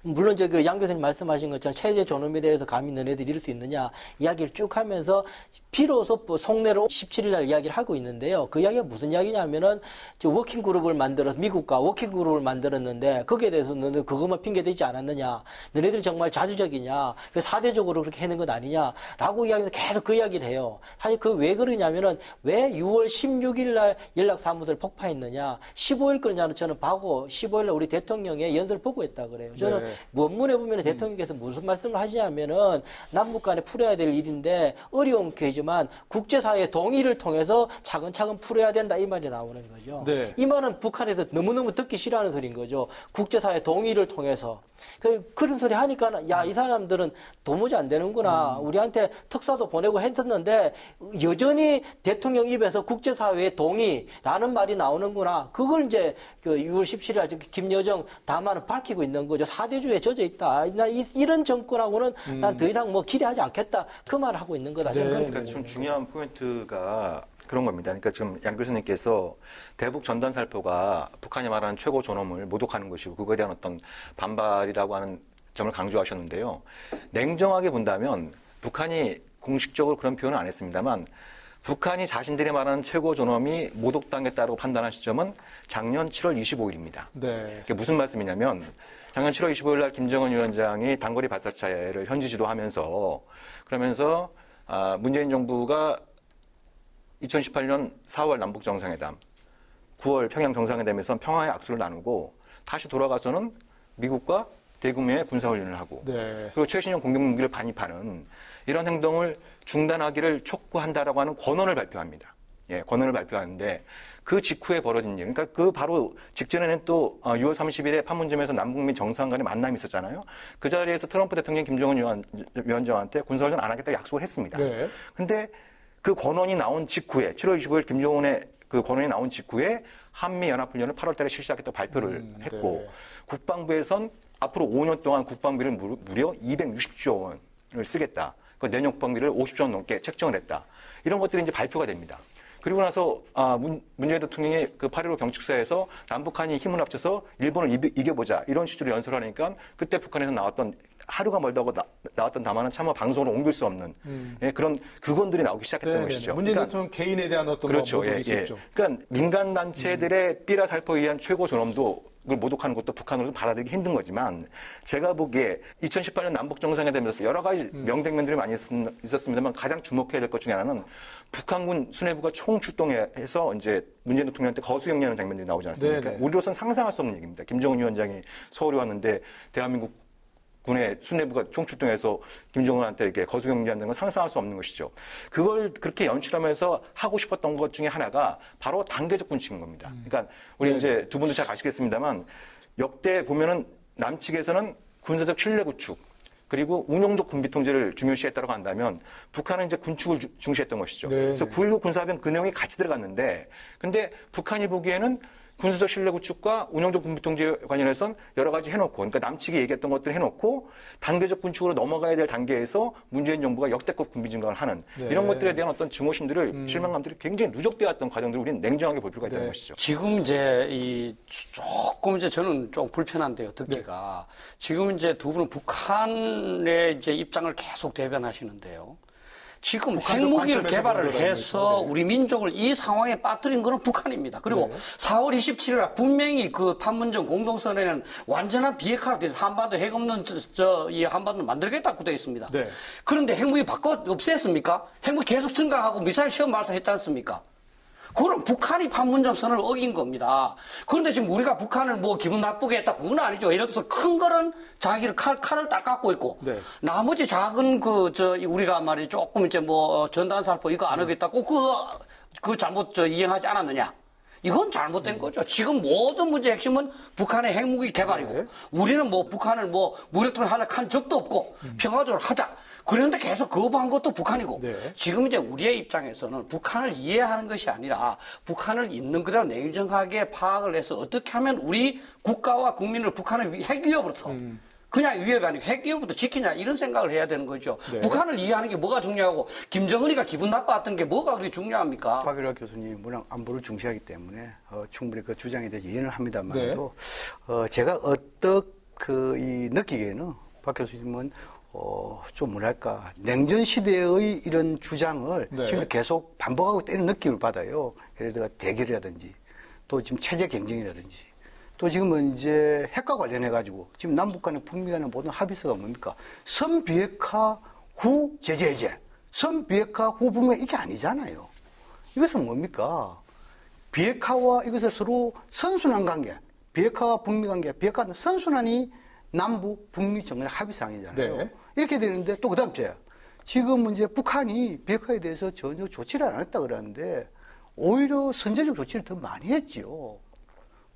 물론 그 양 교수님 말씀하신 것처럼 체제 존엄에 대해서 감히 너네들이 이럴 수 있느냐 이야기를 쭉 하면서 비로소 속내로 17일 날 이야기를 하고 있는데요. 그 이야기가 무슨 이야기냐면은 워킹 그룹을 만들어서 미국과 워킹 그룹을 만들었는데 거기에 대해서 너네 그것만 핑계대지 않았느냐. 너네들이 정말 자주적이냐. 사대적으로 그렇게 해낸 것 아니냐라고 이야기하면서 계속 그 이야기를 해요. 사실 그 왜 그러냐면은 왜 6월 16일 날 연락사무소를 폭파했느냐. 15일 거냐는 저는 봐고 15일 날 우리 대통령의 연설 보고 했다 그래요. 저는 네. 원문에 보면 대통령께서 무슨 말씀을 하시냐면은 남북 간에 풀어야 될 일인데 어려운 계지만 국제사회의 동의를 통해서 차근차근 풀어야 된다 이 말이 나오는 거죠. 네. 이 말은 북한에서 너무너무 듣기 싫어하는 소리인 거죠. 국제사회 동의를 통해서. 그런 소리 하니까 야, 이 사람들은 도무지 안 되는구나. 우리한테 특사도 보내고 했었는데 여전히 대통령 입에서 국제사회의 동의라는 말이 나오는구나. 그걸 이제 그 6월 17일 날 김여정 담화는 밝히고 있는 거죠. 사대주의에 젖어 있다. 나 이런 정권하고는 난 더 이상 뭐 기대하지 않겠다. 그 말을 하고 있는 거다. 저는 그렇게 그러니까 좀 보거든요. 중요한 포인트가 그런 겁니다. 그러니까 지금 양 교수님께서 대북 전단 살포가 북한이 말하는 최고 존엄을 모독하는 것이고 그거에 대한 어떤 반발이라고 하는 점을 강조하셨는데요. 냉정하게 본다면 북한이 공식적으로 그런 표현은 안 했습니다만 북한이 자신들이 말하는 최고 존엄이 모독당했다고 판단한 시점은 작년 7월 25일입니다. 네. 그게 무슨 말씀이냐면 작년 7월 25일 날 김정은 위원장이 단거리 발사체를 현지 지도하면서 그러면서 문재인 정부가 2018년 4월 남북 정상회담, 9월 평양 정상회담에서 평화의 악수를 나누고 다시 돌아가서는 미국과 대규모의 군사훈련을 하고 네. 그리고 최신형 공격무기를 반입하는 이런 행동을 중단하기를 촉구한다라고 하는 권언을 발표합니다. 예, 권언을 발표하는데 그 직후에 벌어진 일, 그러니까 그 바로 직전에는 또 6월 30일에 판문점에서 남북미 정상 간의 만남이 있었잖아요. 그 자리에서 트럼프 대통령이 김정은 위원장한테 군사훈련 안 하겠다고 약속을 했습니다. 네. 근데 그 권언이 나온 직후에 7월 25일 김정은의 그 권언이 나온 직후에 한미연합훈련을 8월 달에 실시하겠다고 발표를 했고 네. 국방부에선 앞으로 5년 동안 국방비를 무려 260조 원을 쓰겠다. 그 내년 국방비를 50조 원 넘게 책정을 했다. 이런 것들이 이제 발표가 됩니다. 그리고 나서 문재인 대통령이 그 8.15 경축사에서 남북한이 힘을 합쳐서 일본을 이겨보자 이런 취지로 연설을 하니까 그때 북한에서 나왔던 하루가 멀다고 나왔던 담화는 차마 방송으로 옮길 수 없는 예, 그런 극언들이 나오기 시작했던 네네. 것이죠. 문재인 그러니까 대통령 개인에 대한 어떤 그렇죠. 모독이 예, 있었죠. 그러니까 민간 단체들의 삐라 살포에 의한 최고 존엄도 그걸 모독하는 것도 북한으로는 받아들이기 힘든 거지만 제가 보기에 2018년 남북 정상회담에서 여러 가지 명장면들이 많이 있었습니다만 가장 주목해야 될 것 중에 하나는 북한군 수뇌부가 총출동해서 이제 문재인 대통령한테 거수격리하는 장면들이 나오지 않습니까? 네네. 우리로서는 상상할 수 없는 얘기입니다. 김정은 위원장이 서울에 왔는데 대한민국 군의 수뇌부가 총출동해서 김정은한테 이렇게 거수경기한다는 건 상상할 수 없는 것이죠. 그걸 그렇게 연출하면서 하고 싶었던 것 중에 하나가 바로 단계적 군칙인 겁니다. 그러니까 우리 이제 두 분도 잘 아시겠습니다만 역대 보면은 남측에서는 군사적 신뢰 구축 그리고 운용적 군비 통제를 중요시했다고 한다면 북한은 이제 군축을 중시했던 것이죠. 네, 그래서 네. 9.19 군사합의는 그 내용이 같이 들어갔는데 근데 북한이 보기에는 군사적 신뢰 구축과 운영적 군비 통제 관련해서는 여러 가지 해놓고, 그러니까 남측이 얘기했던 것들을 해놓고 단계적 군축으로 넘어가야 될 단계에서 문재인 정부가 역대급 군비 증강을 하는 네. 이런 것들에 대한 어떤 증오심들을 실망감들이 굉장히 누적되었던 과정들을 우리는 냉정하게 볼 필요가 있다는 네. 것이죠. 지금 이제 조금 이제 저는 좀 불편한데요, 듣기가. 지금 이제 두 분은 북한의 이제 입장을 계속 대변하시는데요. 지금 북한적 핵무기를 관점에서 개발을 보는 거라는 해서 거죠. 네. 우리 민족을 이 상황에 빠뜨린 거는 북한입니다. 그리고 네. 4월 27일 날 분명히 그 판문점 공동선언에는 완전한 비핵화로 돼서 한반도 핵 없는 이 한반도를 만들겠다고 되어 있습니다. 네. 그런데 핵무기 바꿔 없앴습니까? 핵무기 계속 증강하고 미사일 시험 발사했지 않습니까? 그럼 북한이 판문점 선언을 어긴 겁니다. 그런데 지금 우리가 북한을 뭐 기분 나쁘게 했다 그건 아니죠. 예를 들어서 큰 거는 자기를 칼을 딱 깎고 있고 네. 나머지 작은 우리가 말이 조금 이제 뭐 전단살포 이거 안 하겠다고 그 잘못 이행하지 않았느냐. 이건 잘못된 거죠. 지금 모든 문제의 핵심은 북한의 핵무기 개발이고 네. 우리는 뭐 북한을 뭐 무력통일 하려 한 적도 없고 평화적으로 하자. 그런데 계속 거부한 것도 북한이고 네. 지금 이제 우리의 입장에서는 북한을 이해하는 것이 아니라 북한을 있는 그대로 냉정하게 파악을 해서 어떻게 하면 우리 국가와 국민을 북한의 핵 위협으로부터 그냥 위협이 아니고 핵 위협부터 지키냐 이런 생각을 해야 되는 거죠. 네. 북한을 이해하는 게 뭐가 중요하고 김정은이가 기분 나빴던 게 뭐가 그렇게 중요합니까? 박일학 교수님이 문화 안보를 중시하기 때문에 충분히 그 주장에 대해서 이해를 합니다만도 제가 느끼기에는 박 교수님은 좀 뭐랄까 냉전 시대의 이런 주장을 네. 지금 계속 반복하고 있는 느낌을 받아요. 예를 들어 대결이라든지 또 지금 체제 경쟁이라든지 또 지금은 이제 핵과 관련해 가지고 지금 남북 간의 북미 간의 모든 합의서가 뭡니까? 선비핵화 후 제재 해제, 선비핵화 후 북미 이게 아니잖아요. 이것은 뭡니까? 비핵화와 이것을 서로 선순환 관계, 비핵화와 북미 관계, 비핵화는 선순환이 남북, 북미 정례 합의사항이잖아요. 네. 이렇게 되는데 또 그다음 주에 지금은 이제 북한이 비핵화에 대해서 전혀 조치를 안 했다 그러는데 오히려 선제적 조치를 더 많이 했지요.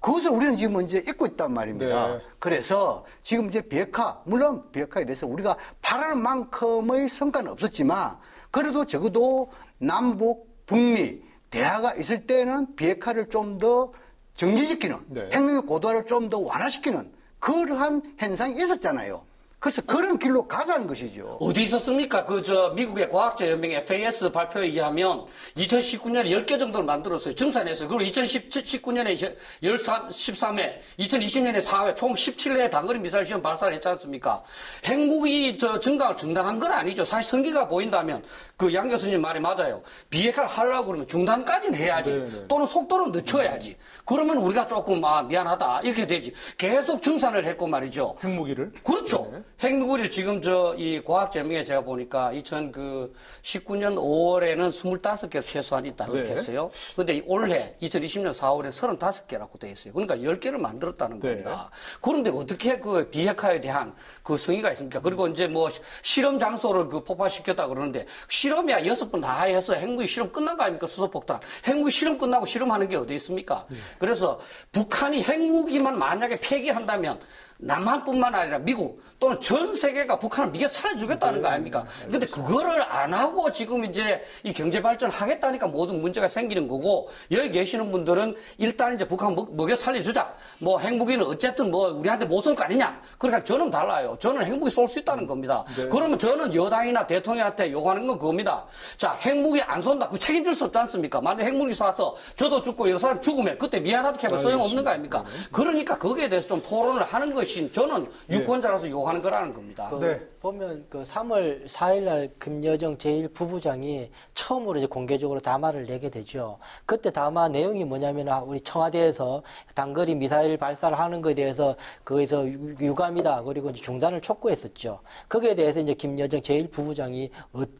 그것을 우리는 지금 이제 잊고 있단 말입니다. 네. 그래서 지금 이제 비핵화, 물론 비핵화에 대해서 우리가 바라는 만큼의 성과는 없었지만 그래도 적어도 남북, 북미 대화가 있을 때는 비핵화를 좀 더 정지시키는 네. 핵능력 고도화를 좀 더 완화시키는 그러한 현상이 있었잖아요. 그래서 그런 길로 가자는 것이죠. 어디 있었습니까? 미국의 과학자연맹 FAS 발표에 의하면 2019년에 10개 정도를 만들었어요. 증산했어요. 그리고 2019년에 13회, 2020년에 4회, 총 17회의 단거리 미사일 시험 발사를 했지 않습니까? 핵무기 증강을 중단한 건 아니죠. 사실 성기가 보인다면 양 교수님 말이 맞아요. 비핵화를 하려고 그러면 중단까지는 해야지. 네네. 또는 속도를 늦춰야지. 그러면 우리가 조금 미안하다 이렇게 되지. 계속 증산을 했고 말이죠. 핵무기를? 그렇죠. 네. 핵무기를 지금 이 과학재명에 제가 보니까 2019년 5월에는 25개로 최소한 있다 그렇게 네. 했어요. 근데 올해 2020년 4월에 35개라고 돼 있어요. 그러니까 10개를 만들었다는 네. 겁니다. 그런데 어떻게 그 비핵화에 대한 그 성의가 있습니까? 그리고 이제 뭐 실험 장소를 폭파시켰다 그러는데 실험이야 6번 다 해서 핵무기 실험 끝난 거 아닙니까? 수소폭탄. 핵무기 실험 끝나고 실험하는 게 어디 있습니까? 그래서 북한이 핵무기만 만약에 폐기한다면 남한뿐만 아니라 미국 또는 전 세계가 북한을 미겨 살려주겠다는 거 아닙니까? 근데 그거를 안 하고 지금 이제 이 경제 발전을 하겠다니까 모든 문제가 생기는 거고, 여기 계시는 분들은 일단 이제 북한 먹여 살려주자. 뭐 핵무기는 어쨌든 뭐 우리한테 못 쏠 거 아니냐? 그러니까 저는 달라요. 저는 핵무기 쏠 수 있다는 겁니다. 네. 그러면 저는 여당이나 대통령한테 요구하는 건 그겁니다. 자, 핵무기 안 쏜다. 그 책임질 수 없지 않습니까? 만약 핵무기 쏴서 저도 죽고 여러 사람 죽으면 그때 미안하다 해도 소용없는 거 아닙니까? 그러니까 거기에 대해서 좀 토론을 하는 것이 저는 유권자로서 요구하는 거라는 겁니다. 네. 보면 3월 4일 날 김여정 제1부부장이 처음으로 이제 공개적으로 담화를 내게 되죠. 그때 담화 내용이 뭐냐면 우리 청와대에서 단거리 미사일 발사를 하는 것에 대해서 거기서 유감이다. 그리고 이제 중단을 촉구했었죠. 거기에 대해서 이제 김여정 제1부부장이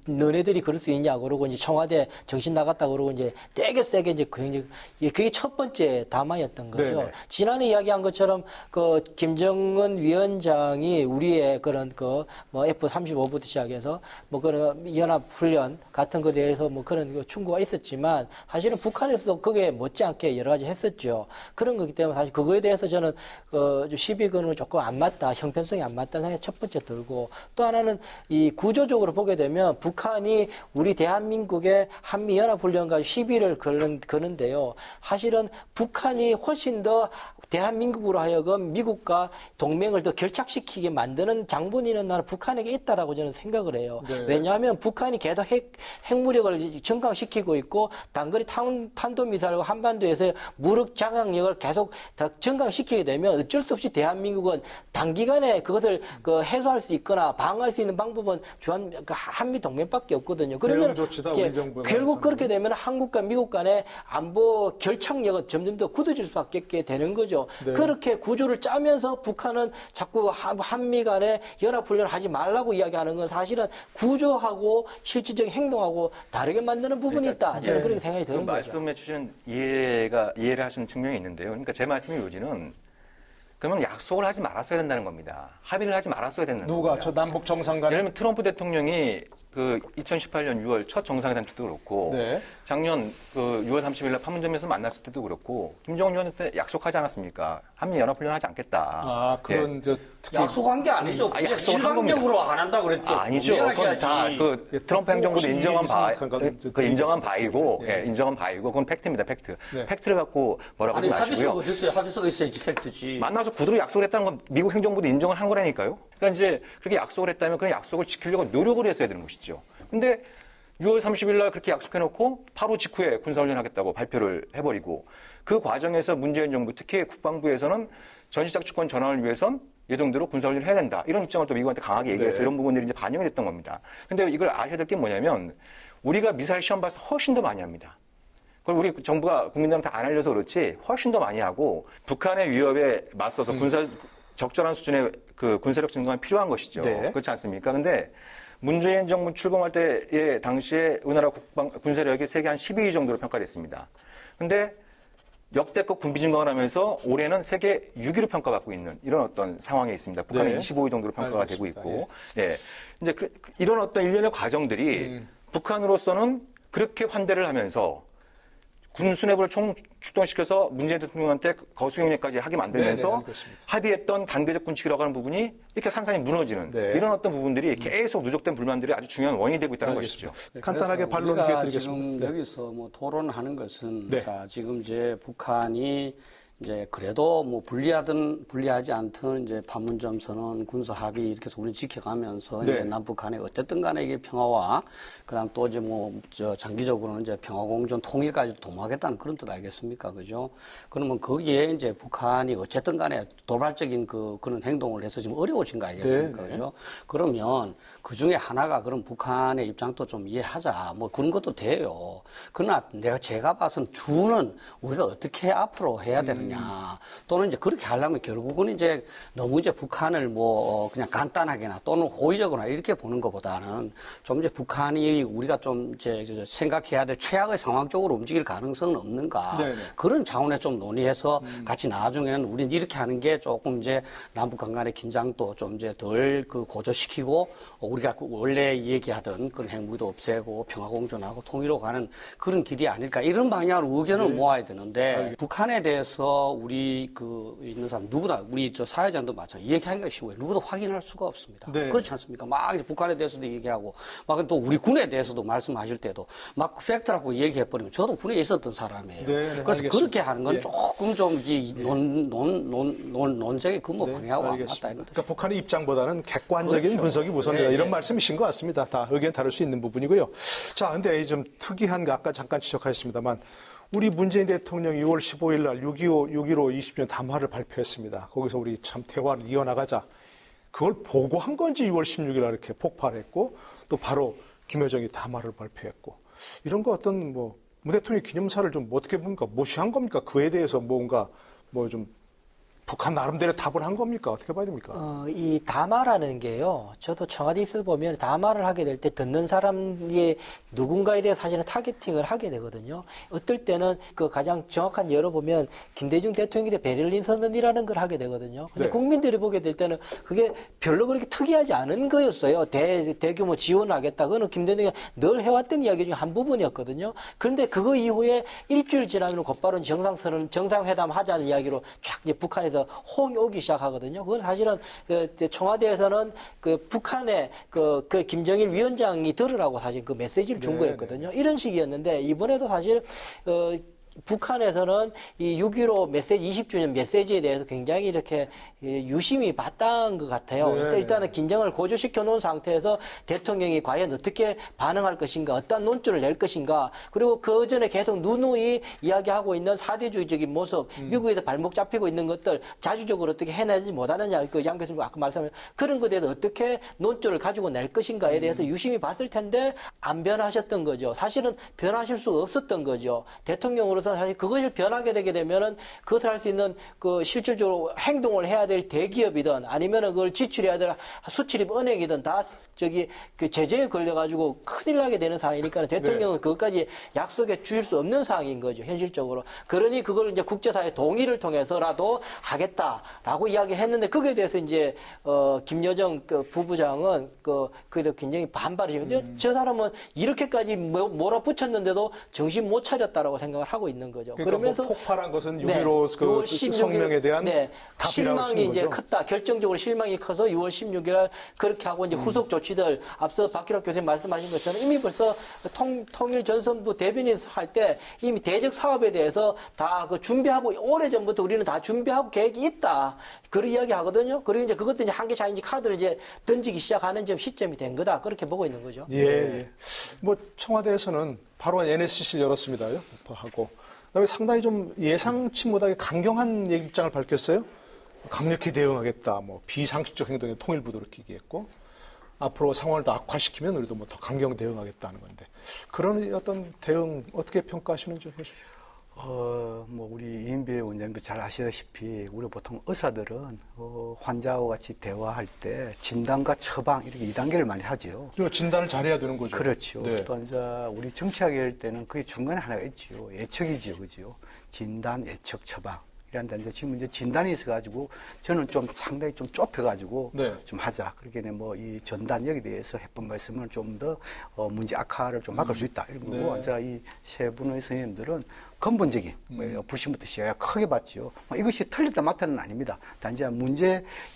너네들이 그럴 수 있냐. 그러고 이제 청와대 정신 나갔다. 그러고 이제 되게 세게 이제 그게 첫 번째 담화였던 거죠. 네네. 지난해 이야기한 것처럼 김정은 위원장이 우리의 그런 뭐 F-35부터 시작해서 뭐 그런 연합훈련 같은 것에 대해서 뭐 그런 충고가 있었지만 사실은 북한에서도 그게 못지않게 여러 가지 했었죠. 그런 거기 때문에 사실 그거에 대해서 저는 시비 거는 조금 안 맞다, 형편성이 안 맞다는 생각이 첫 번째 들고, 또 하나는 이 구조적으로 보게 되면 북한이 우리 대한민국의 한미연합훈련과 시비를 거는데요. 사실은 북한이 훨씬 더 대한민국으로 하여금 미국과 동맹을 더 결착시키게 만드는 장본인은 나는 북한에게 있다라고 저는 생각을 해요. 네. 왜냐하면 북한이 계속 핵무력을 증강시키고 있고 단거리 탄도미사일과 한반도에서 무력 장악력을 계속 더 증강시키게 되면 어쩔 수 없이 대한민국은 단기간에 그것을 해소할 수 있거나 방어할 수 있는 방법은 한미 동맹밖에 없거든요. 그러면 조치다, 우리 정부의 결국 말씀은. 그렇게 되면 한국과 미국 간의 안보 결착력은 점점 더 굳어질 수밖에 없게 되는 거죠. 네. 그렇게 구조를 짜면서 북한은 자꾸 한미 간에 연합훈련을 하지 말라고 이야기하는 건 사실은 구조하고 실질적인 행동하고 다르게 만드는 부분이 있다. 저는 그렇게 생각이 드는 거죠. 말씀해 주신 이해를 하시는 측면이 있는데요. 그러니까 제 말씀의 요지는 그러면 약속을 하지 말았어야 된다는 겁니다. 합의를 하지 말았어야 된다는 누가? 겁니다. 저 남북 정상간. 예를 들면 트럼프 대통령이 2018년 6월 첫 정상회담 때도 그렇고 네. 작년 6월 30일 날 판문점에서 만났을 때도 그렇고 김정은 위원한테 약속하지 않았습니까? 한미 연합훈련 하지 않겠다. 그런 특히 약속한 게 아니죠. 아니, 약속한 겁니다. 일방적으로 안 한다 그랬죠. 아니죠. 그건 다 트럼프 행정부도 인정한 인정한 바이고, 예. 인정한 바이고, 그건 팩트입니다, 팩트. 네. 팩트를 갖고 뭐라고 하지 마시고요. 합의서가 어딨어요? 합의서가 있어야지 팩트지. 만나서 구두로 약속을 했다는 건 미국 행정부도 인정을 한 거라니까요. 그러니까 이제 그렇게 약속을 했다면 그 약속을 지키려고 노력을 했어야 되는 것이죠. 근데 6월 30일 날 그렇게 약속해놓고 바로 직후에 군사훈련 하겠다고 발표를 해버리고, 그 과정에서 문재인 정부, 특히 국방부에서는 전시작전권 전환을 위해선 예정대로 군사훈련을 해야 된다. 이런 입장을 또 미국한테 강하게 얘기해서 네. 이런 부분들이 이제 반영이 됐던 겁니다. 근데 이걸 아셔야 될 게 뭐냐면 우리가 미사일 시험 발사 훨씬 더 많이 합니다. 그걸 우리 정부가 국민들한테 안 알려서 그렇지 훨씬 더 많이 하고, 북한의 위협에 맞서서 적절한 수준의 그 군사력 증강이 필요한 것이죠. 네. 그렇지 않습니까? 근데 문재인 정부 출범할 때에 당시에 우리나라 군사력이 세계 한 12위 정도로 평가됐습니다. 근데 역대급 군비 증강을 하면서 올해는 세계 6위로 평가받고 있는 이런 어떤 상황에 있습니다. 북한은 네. 25위 정도로 평가가 알겠습니다. 되고 있고, 예. 이제 이런 어떤 일련의 과정들이 북한으로서는 그렇게 환대를 하면서 군 수뇌부를 출동시켜서 문재인 대통령한테 거수용력까지 하게 만들면서 네네, 알겠습니다. 합의했던 단계적 군칙이라고 하는 부분이 이렇게 산산이 무너지는 네. 이런 어떤 부분들이 계속 누적된 불만들이 아주 중요한 원인이 되고 있다는 것이죠. 간단하게 반론 우리가 드리겠습니다. 지금 네. 여기서 뭐 토론하는 것은 네. 자, 지금 이제 북한이 이제 그래도 뭐 불리하지 않든 이제 판문점 선언 군사 합의 이렇게 해서 우리는 지켜가면서 네. 이제 남북 간에 어쨌든 간에 이게 평화와 그다음 또 이제 뭐 저 장기적으로는 이제 평화공존 통일까지 도모하겠다는 그런 뜻 아니겠습니까? 그죠? 그러면 거기에 이제 북한이 어쨌든 간에 도발적인 그런 행동을 해서 지금 어려워진 거 아니겠습니까? 네. 그죠? 그러면 그 중에 하나가 그럼 북한의 입장도 좀 이해하자. 뭐 그런 것도 돼요. 그러나 제가 봐서는 주는 우리가 어떻게 앞으로 해야 되느냐. 또는 이제 그렇게 하려면 결국은 이제 너무 이제 북한을 뭐 그냥 간단하게나 또는 호의적으로나 이렇게 보는 것보다는 좀 이제 북한이 우리가 좀 이제 생각해야 될 최악의 상황 쪽으로 움직일 가능성은 없는가. 네네. 그런 차원에 좀 논의해서 같이 나중에는 우리는 이렇게 하는 게 조금 이제 남북 간의 긴장도 좀 이제 덜 고조시키고 우리가 원래 얘기하던 그런 핵무기도 없애고 평화공존하고 통일로 가는 그런 길이 아닐까 이런 방향으로 의견을 모아야 되는데 북한에 대해서 우리 있는 사람 누구나 우리 저 사회자도 마찬가지 얘기하기가 쉬워요. 누구도 확인할 수가 없습니다. 네. 그렇지 않습니까? 막 이제 북한에 대해서도 얘기하고 막 또 우리 군에 대해서도 말씀하실 때도 막 팩트라고 얘기해버리면 저도 군에 있었던 사람이에요. 네, 그래서 알겠습니다. 그렇게 하는 건 예. 조금 좀 이 논쟁의 근본 방향하고 안 맞다 이런 그러니까 북한의 입장보다는 객관적인 그렇죠. 분석이 우선이다. 예, 이런 예. 말씀이신 것 같습니다. 다 의견 다를 수 있는 부분이고요. 자, 근데 좀 특이한 게 아까 잠깐 지적하셨습니다만 우리 문재인 대통령이 6월 15일 날 6.15 20주년 담화를 발표했습니다. 거기서 우리 참 대화를 이어나가자. 그걸 보고한 건지 6월 16일 날 이렇게 폭발했고 또 바로 김여정이 담화를 발표했고 이런 거 어떤 뭐 문 대통령 기념사를 좀 어떻게 봅니까? 무시한 겁니까? 그에 대해서 뭔가 뭐 좀 북한 나름대로 답을 한 겁니까? 어떻게 봐야 됩니까? 이 담화라는 게요. 저도 청와대 있을 보면 담화를 하게 될 때 듣는 사람이 누군가에 대해 사실은 타겟팅을 하게 되거든요. 어떨 때는 그 가장 정확한 예로 보면 김대중 대통령이 때 베를린 선언이라는 걸 하게 되거든요. 근데 네. 국민들이 보게 될 때는 그게 별로 그렇게 특이하지 않은 거였어요. 대규모 지원을 하겠다. 그거는 김대중이 늘 해왔던 이야기 중에 한 부분이었거든요. 그런데 그거 이후에 일주일 지나면 곧바로 정상회담 하자는 이야기로 쫙 이제 북한에서 호응이 오기 시작하거든요. 그건 사실은 청와대에서는 북한의 김정일 위원장이 들으라고 사실 그 메시지를 준 거였거든요. 이런 식이었는데 이번에도 사실 북한에서는 이 6.15 메시지 20주년 메시지에 대해서 굉장히 이렇게 유심히 봤다는 것 같아요. 네. 일단은 긴장을 고조시켜 놓은 상태에서 대통령이 과연 어떻게 반응할 것인가, 어떤 논조를 낼 것인가, 그리고 그 전에 계속 누누이 이야기하고 있는 사대주의적인 모습, 미국에도 발목 잡히고 있는 것들 자주적으로 어떻게 해내지 못하느냐, 양 교수님 아까 말씀하신 그런 것에 대해서 어떻게 논조를 가지고 낼 것인가에 대해서 유심히 봤을 텐데 안 변하셨던 거죠. 사실은 변하실 수가 없었던 거죠. 대통령으로서는 사실 그것을 변하게 되게 되면은 그것을 할 수 있는 실질적으로 행동을 해야 될 대기업이든 아니면은 그걸 지출해야 될 수출입 은행이든 다 제재에 걸려가지고 큰일 나게 되는 상황이니까 대통령은 그것까지 약속해 주실 수 없는 상황인 거죠, 현실적으로. 그러니 그걸 이제 국제사회 동의를 통해서라도 하겠다라고 이야기를 했는데 거기에 대해서 이제 김여정 부부장은 그에도 굉장히 반발을 했는데 저 사람은 이렇게까지 몰아붙였는데도 정신 못 차렸다라고 생각을 하고 있는 거죠. 그러니까 그러면서 뭐 폭발한 것은 6.15 6월 16일, 성명에 대한 답이라고 실망이 쓰는 이제 거죠. 컸다. 결정적으로 실망이 커서 6월 16일 그렇게 하고 이제 후속 조치들 앞서 박기락 교수님 말씀하신 것처럼 이미 벌써 통일전선부 대변인 할 때 이미 대적 사업에 대해서 다 준비하고 오래전부터 우리는 다 준비하고 계획이 있다. 그런 이야기 하거든요. 그리고 이제 그것도 이제 한계 차인지 카드를 이제 던지기 시작하는 시점이 된 거다. 그렇게 보고 있는 거죠. 예. 뭐 청와대에서는 바로 NSC를 열었습니다. 하고 그다음에 상당히 좀 예상치 못하게 강경한 입장을 밝혔어요. 강력히 대응하겠다. 뭐 비상식적 행동에 통일부도 이렇게 얘기했고 앞으로 상황을 더 악화시키면 우리도 뭐 더 강경 대응하겠다는 건데 그런 어떤 대응 어떻게 평가하시는지 보시죠. 우리 이인배 원장도 잘 아시다시피, 우리 보통 의사들은, 환자와 같이 대화할 때 진단과 처방, 이렇게 2단계를 많이 하지요. 그리고 진단을 잘해야 되는 거죠. 그렇죠. 네. 또 이제 우리 정치하게 할 때는 그게 중간에 하나가 있지요. 예측이지요. 그죠? 진단, 예측, 처방. 이란다. 이제 지금 이제 진단이 있어가지고 저는 좀 상당히 좀 좁혀가지고 네. 좀 하자. 그렇게 이 전단역에 대해서 해본 말씀을 좀 더 문제 악화를 좀 막을 수 있다. 이런 거고, 네. 이제 이 세 분의 선생님들은 근본적인 불신부터 시작해 크게 봤지요. 이것이 틀렸다 맞다는 아닙니다. 단지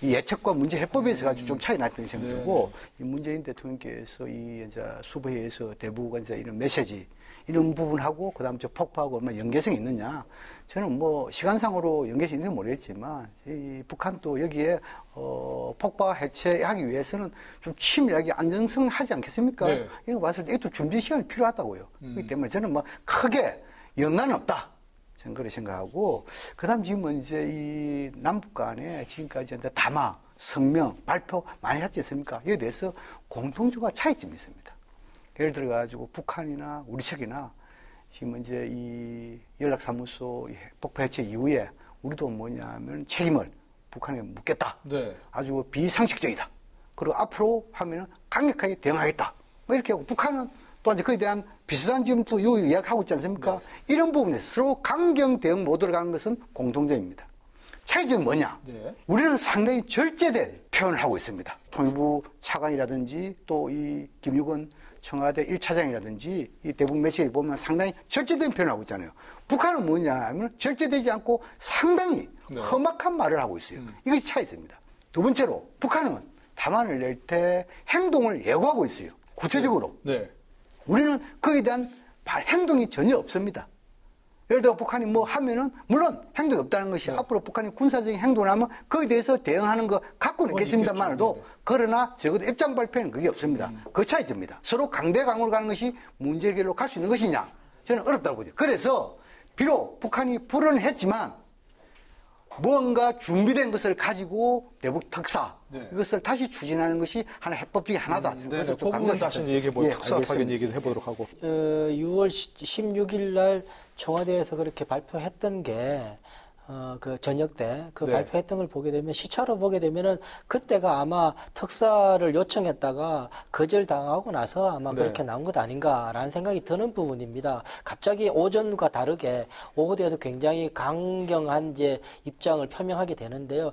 이 예측과 문제 해법에 있어가지고 좀 차이 났다는 생각이 들고, 이 문재인 대통령께서 이 이제 수보회에서 대북 이제 이런 메시지 이런 부분하고 그다음 저 폭파하고 얼마나 연계성이 있느냐. 저는 시간상으로 연계성이 있는지 모르겠지만 이 북한도 여기에 폭파 해체하기 위해서는 좀 치밀하게 안정성 하지 않겠습니까? 네. 이거 봤을 때 이것도 준비 시간이 필요하다고요. 그렇기 때문에 저는 크게 연관은 없다. 저는 그렇게 생각하고, 그다음 지금 이제 이 남북 간에 지금까지 담화, 성명, 발표 많이 했지 않습니까? 여기에 대해서 공통점과 차이점이 있습니다. 예를 들어가지고 북한이나 우리 측이나 지금 이제 이 연락사무소 폭파 해체 이후에 우리도 뭐냐면 책임을 북한에 묻겠다. 네. 아주 비상식적이다. 그리고 앞으로 하면은 강력하게 대응하겠다. 이렇게 하고, 북한은 또 이제 그에 대한 비슷한 지금 또 이야기하고 있지 않습니까? 네. 이런 부분에서 서로 강경 대응 모드로 가는 것은 공통점입니다. 차이점이 뭐냐? 네. 우리는 상당히 절제된 표현을 하고 있습니다. 통일부 차관이라든지 또 이 김유건 청와대 1차장이라든지 이 대북 메시지 보면 상당히 절제된 표현을 하고 있잖아요. 북한은 뭐냐 하면 절제되지 않고 상당히 험악한 말을 하고 있어요. 이것이 차이점입니다. 두 번째로 북한은 담화를 낼 때 행동을 예고하고 있어요. 구체적으로. 네. 우리는 거기에 대한 행동이 전혀 없습니다. 예를 들어 북한이 하면은 물론 행동이 없다는 것이 앞으로 북한이 군사적인 행동을 하면 거기에 대해서 대응하는 거 갖고는 있겠습니다만도, 그러나 적어도 입장 발표는 그게 없습니다. 그 차이점입니다. 서로 강대강으로 가는 것이 문제 해결로 갈 수 있는 것이냐, 저는 어렵다고 보죠. 그래서 비록 북한이 불언을 했지만 무언가 준비된 것을 가지고 대북 특사, 이것을 다시 추진하는 것이 하나 해법 중에 하나다. 그래서 그 부분 다시 얘기해 특사 파견 얘기도 해보도록 하고. 6월 16일 날 청와대에서 그렇게 발표했던 게 그 저녁 때 그 발표했던 걸 보게 되면, 시차로 보게 되면은 그때가 아마 특사를 요청했다가 거절당하고 나서 아마 그렇게 나온 것 아닌가라는 생각이 드는 부분입니다. 갑자기 오전과 다르게 오후 되어서 굉장히 강경한 이제 입장을 표명하게 되는데요.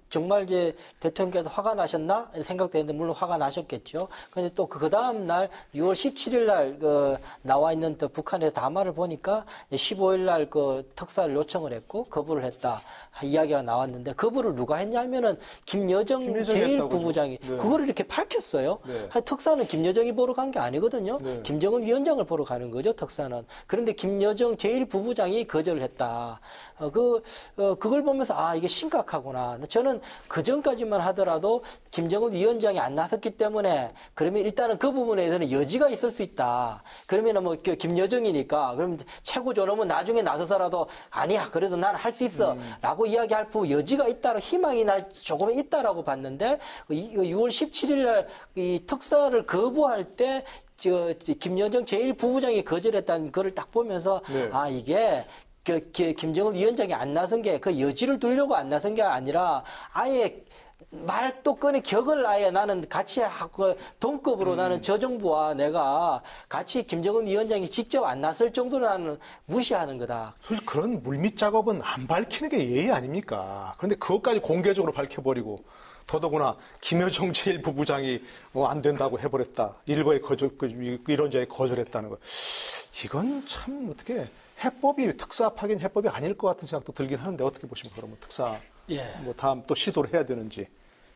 정말 이제 대통령께서 화가 나셨나 생각되는데, 물론 화가 나셨겠죠. 그런데 또 그 다음 날 6월 17일 날 나와 있는 또 북한에서 담화를 보니까 15일 날 특사를 요청을 했고 거부를 했다 이야기가 나왔는데, 거부를 누가 했냐면은 김여정 제1부부장이 그거를 이렇게 밝혔어요. 특사는 김여정이 보러 간 게 아니거든요. 김정은 위원장을 보러 가는 거죠, 특사는. 그런데 김여정 제1부부장이 거절을 했다. 그걸 보면서 이게 심각하구나. 저는 그 전까지만 하더라도 김정은 위원장이 안 나섰기 때문에 그러면 일단은 그 부분에 대해서는 여지가 있을 수 있다. 그러면 김여정이니까 그럼 최고 존엄은 나중에 나서서라도 아니야, 그래도 나는 할 수 있어 라고 이야기할 여지가 있다로, 희망이 조금 있다라고 봤는데, 6월 17일 날 이 특사를 거부할 때 김여정 제1부부장이 거절했다는 거를 딱 보면서 이게 김정은 위원장이 안 나선 게 그 여지를 두려고 안 나선 게 아니라 아예 말도 꺼내 격을 아예 나는 같이 동급으로 나는 저 정부와 내가 같이 김정은 위원장이 직접 안 나설 정도로 나는 무시하는 거다. 사실 그런 물밑 작업은 안 밝히는 게 예의 아닙니까? 그런데 그것까지 공개적으로 밝혀버리고, 더더구나 김여정 제1부부장이 안 된다고 해버렸다. 이런저에 거절했다는 거. 이건 참 어떻게 특사 파견 해법이 아닐 것 같은 생각도 들긴 하는데, 어떻게 보십니까? 그러면 특사 다음 또 시도를 해야 되는지.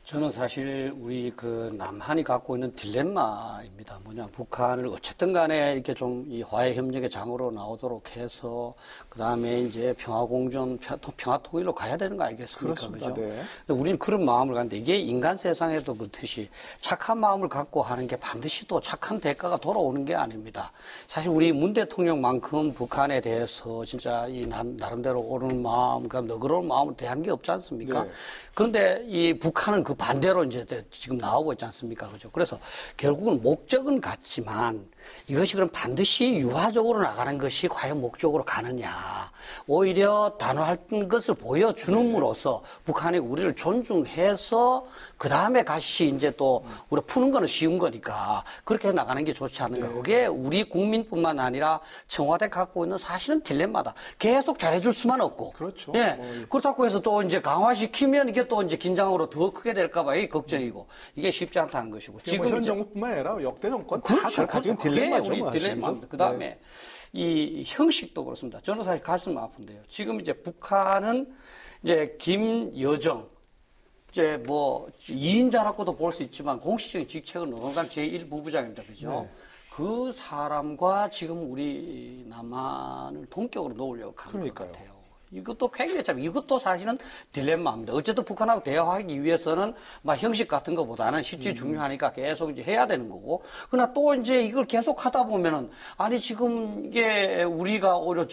저는 사실 우리 남한이 갖고 있는 딜레마입니다. 북한을 어쨌든 간에 이렇게 좀 이 화해 협력의 장으로 나오도록 해서 그다음에 이제 평화공존, 평화통일로 가야 되는 거 아니겠습니까? 그렇습니다. 그죠? 우리는 그런 마음을 갖는데, 이게 인간 세상에도 그렇듯이 착한 마음을 갖고 하는 게 반드시 또 착한 대가가 돌아오는 게 아닙니다. 사실 우리 문 대통령만큼 북한에 대해서 진짜 이 나름대로 옳은 마음, 너그러운 마음을 대한 게 없지 않습니까? 그런데 이 북한은 그 반대로 이제 지금 나오고 있지 않습니까? 그죠? 그래서 결국은 목적은 같지만 이것이 그럼 반드시 유화적으로 나가는 것이 과연 목적으로 가느냐. 오히려 단호한 것을 보여주는으로써 북한이 우리를 존중해서 그 다음에 다시 이제 또 우리가 푸는 거는 쉬운 거니까 그렇게 나가는 게 좋지 않은가. 그게 우리 국민뿐만 아니라 청와대 갖고 있는 사실은 딜레마다. 계속 잘해줄 수만 없고. 그렇죠. 예. 그렇다고 해서 또 이제 강화시키면 이게 또 이제 긴장으로 더 크게 될까봐 이게 걱정이고. 이게 쉽지 않다는 것이고. 지금 현 정부뿐만 아니라 역대 정권 그렇죠. 다 가지고 그게 딜레마죠. 우리 딜레마입니다. 그 다음에 이 형식도 그렇습니다. 저는 사실 가슴 아픈데요. 지금 이제 북한은 이제 김여정, 이제 뭐 2인자라고도 볼 수 있지만 공식적인 직책은 노동당 제1부부장입니다. 그죠? 그 사람과 지금 우리 남한을 동격으로 놓으려고 하는 것 같아요. 이것도 굉장히 참, 이것도 사실은 딜레마입니다. 어쨌든 북한하고 대화하기 위해서는 막 형식 같은 것보다는 실질이 중요하니까 계속 이제 해야 되는 거고. 그러나 또 이제 이걸 계속 하다 보면은, 아니, 지금 이게 우리가 오히려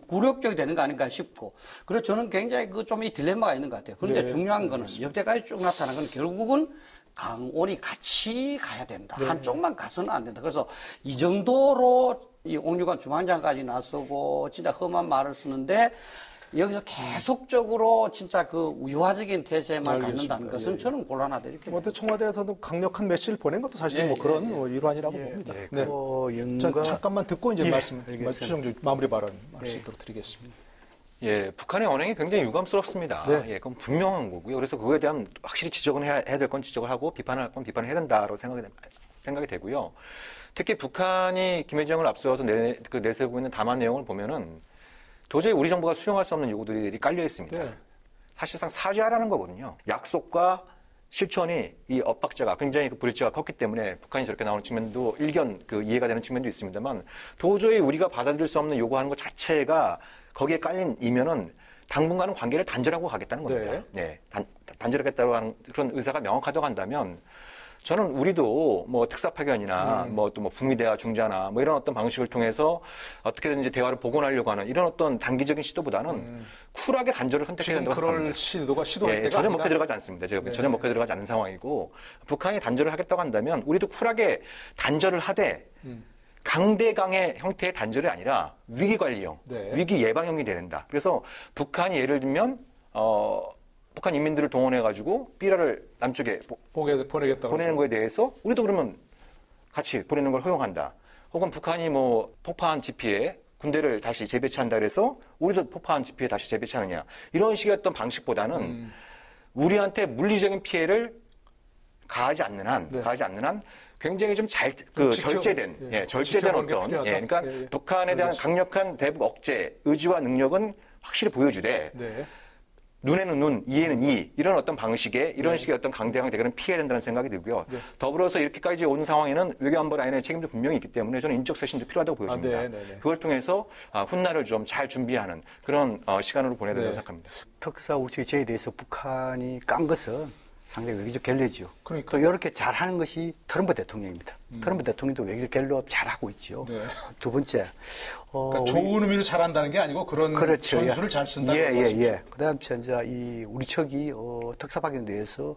굴욕적이 되는 거 아닌가 싶고. 그래서 저는 굉장히 그 좀 이 딜레마가 있는 것 같아요. 그런데 중요한 거는 역대까지 쭉 나타난 건 결국은 강온이 같이 가야 된다. 한쪽만 가서는 안 된다. 그래서 이 정도로 이 옥류관 주방장까지 나서고 진짜 험한 말을 쓰는데 여기서 계속적으로 진짜 그 유화적인 태세만 갖는다는 것은 저는 곤란하다 이렇게. 뭐 청와대에서도 강력한 메시지를 보낸 것도 사실 뭐 그런 일환이라고 봅니다. 네. 잠깐만 듣고 이제 추정주 마무리 발언 말씀드리도록 드리겠습니다. 예, 북한의 언행이 굉장히 유감스럽습니다. 네. 예, 그건 분명한 거고요. 그래서 그거에 대한 확실히 지적은 해야 될 건 지적을 하고 비판을 할 건 비판을 해야 된다고 생각이 되고요. 특히 북한이 김여정을 앞세워서 내세우고 있는 담화 내용을 보면은 도저히 우리 정부가 수용할 수 없는 요구들이 깔려 있습니다. 네. 사실상 사죄하라는 거거든요. 약속과 실천이 이 엇박자가 굉장히 그 불일치가 컸기 때문에 북한이 저렇게 나오는 측면도 이해가 되는 측면도 있습니다만 도저히 우리가 받아들일 수 없는 요구하는 것 자체가 거기에 깔린 이면은 당분간은 관계를 단절하고 가겠다는 겁니다. 네. 단절하겠다고 하는 그런 의사가 명확하다고 한다면 저는 우리도 뭐 특사 파견이나 뭐 또 뭐 북미 대화 중재나 뭐 이런 어떤 방식을 통해서 어떻게든지 대화를 복원하려고 하는 이런 어떤 단기적인 시도보다는 쿨하게 단절을 선택해야 된다고 생각합니다. 시도할 때가 전혀 아니다. 먹혀 들어가지 않습니다. 전혀 먹혀 들어가지 않는 상황이고 북한이 단절을 하겠다고 한다면 우리도 쿨하게 단절을 하되 강대강의 형태의 단절이 아니라 위기관리형, 위기 예방형이 돼야 된다. 그래서 북한이 예를 들면 북한 인민들을 동원해가지고 삐라를 남쪽에 보내는 거에 대해서 우리도 그러면 같이 보내는 걸 허용한다. 혹은 북한이 뭐 폭파한 지피에 군대를 다시 재배치한다 그래서 우리도 폭파한 지피에 다시 재배치하느냐. 이런 식의 어떤 방식보다는 우리한테 물리적인 피해를 가하지 않는 한 굉장히 좀 절제된 어떤, 그러니까 북한에 대한 강력한 대북 억제 의지와 능력은 확실히 보여주되, 눈에는 눈, 이에는 이, 이런 어떤 방식의, 이런 식의 어떤 강대강 대결은 피해야 된다는 생각이 들고요. 더불어서 이렇게까지 온 상황에는 외교안보 라인의 책임도 분명히 있기 때문에 저는 인적 쇄신도 필요하다고 보여집니다. 그걸 통해서 훗날을 좀 잘 준비하는 그런 시간으로 보내야 된다고 생각합니다. 특사 울적제에 대해서 북한이 깐 것은 상당히 외교적 갤러지요. 또 이렇게 잘하는 것이 트럼프 대통령입니다. 트럼프 대통령도 외교적 갤러 잘하고 있죠. 두 번째, 그러니까 좋은 의미로 잘한다는 게 아니고 그런 전술을 잘 쓴다는 것이죠. 그다음 이제 우리 측이 특사 파견에 대해서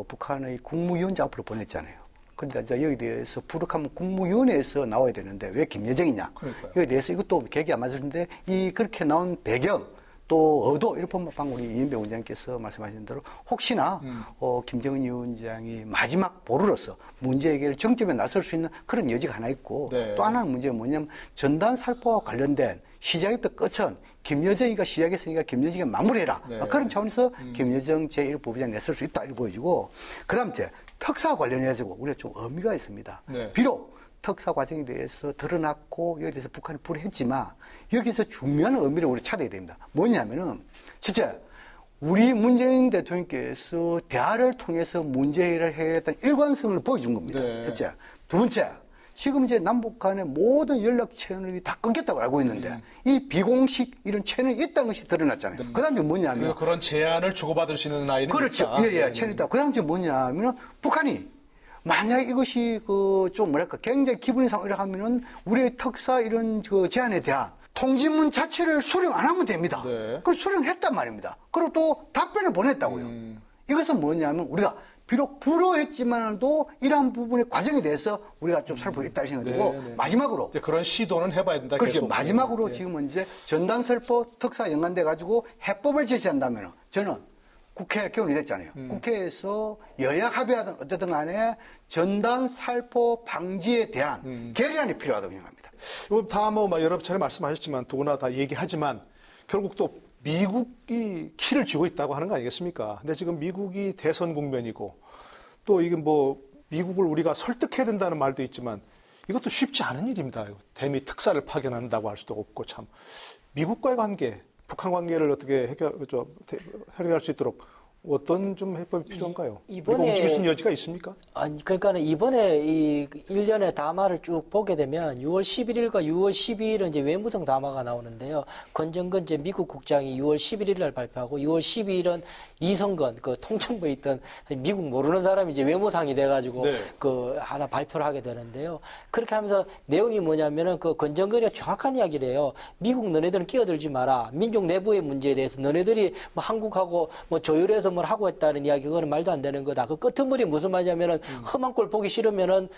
북한의 국무위원장 앞으로 보냈잖아요. 그런데 이제 여기에 대해서 부룩하면 국무위원회에서 나와야 되는데 왜 김여정이냐? 여기에 대해서 이것도 계획이 안 맞았는데 그렇게 나온 배경. 또 의도 이런 방금 우리 이인배 원장님께서 말씀하신 대로 혹시나 김정은 위원장이 마지막 보루로서 문제 해결 정점에 나설 수 있는 그런 여지가 하나 있고 또 하나는 문제가 뭐냐면 전단 살포와 관련된 시작부터 끝은 김여정이가 시작했으니까 김여정이가 마무리해라. 그런 차원에서 김여정 제1부부장 냈을 수 있다 이렇게 보여지고 그다음 이제 특사 관련해가지고 우리가 좀 의미가 있습니다. 비록 특사 과정에 대해서 드러났고 여기에 대해서 북한이 불이했지만 여기서 중요한 의미를 우리 찾아야 됩니다. 뭐냐면은 진짜 우리 문재인 대통령께서 대화를 통해서 문제 해결을 해야겠다는 일관성을 보여준 겁니다. 첫째. 두 번째. 지금 이제 남북 간의 모든 연락 채널이 다 끊겼다고 알고 있는데 이 비공식 이런 채널이 있다는 것이 드러났잖아요. 그 다음에 뭐냐면 그런 제안을 주고받을 수 있는 아이는 그렇죠. 채널이 있다. 그 다음에 뭐냐면 북한이 만약 이것이 좀 굉장히 기분이 상하려 하면은 우리의 특사 이런 제안에 대한 통지문 자체를 수령 안 하면 됩니다. 그걸 수령했단 말입니다. 그리고 또 답변을 보냈다고요. 이것은 뭐냐면 우리가 비록 불허했지만도 이러한 부분의 과정에 대해서 우리가 좀 살펴보겠다는 생각이 들고 마지막으로 이제 그런 시도는 해봐야 된다. 그렇죠. 계속. 마지막으로 지금은 이제 전단설포 특사 연관돼 가지고 해법을 제시한다면 저는 국회 개원이 됐잖아요. 국회에서 여야 합의하든 어쨌든 간에 전단살포 방지에 대한 계량이 필요하다고 생각합니다. 이거 다 뭐 여러 차례 말씀하셨지만 누구나 다 얘기하지만 결국 또 미국이 키를 쥐고 있다고 하는 거 아니겠습니까? 근데 지금 미국이 대선 국면이고 또 이게 뭐 미국을 우리가 설득해야 된다는 말도 있지만 이것도 쉽지 않은 일입니다. 대미 특사를 파견한다고 할 수도 없고 참 미국과의 관계, 북한 관계를 어떻게 해결할 수 있도록 어떤 좀 해법이 필요한가요? 이거 움직일 수 있는 여지가 있습니까? 아니, 그러니까는 이번에 이 일련의 담화를 쭉 보게 되면 6월 11일과 6월 12일은 이제 외무성 담화가 나오는데요. 권정근 이제 미국 국장이 6월 11일 날 발표하고 6월 12일은 이성건 그 통정부에 있던 미국 모르는 사람이 이제 외무상이 돼가지고 그 하나 발표를 하게 되는데요. 그렇게 하면서 내용이 뭐냐면은 그 권정근이 정확한 이야기를 해요. 미국 너네들은 끼어들지 마라. 민족 내부의 문제에 대해서 너네들이 뭐 한국하고 뭐 조율해서 뭘 하고 했다는 이야기, 그거는 말도 안 되는 거다. 그 끄트머리 무슨 말이냐면은 험한 꼴 보기 싫으면은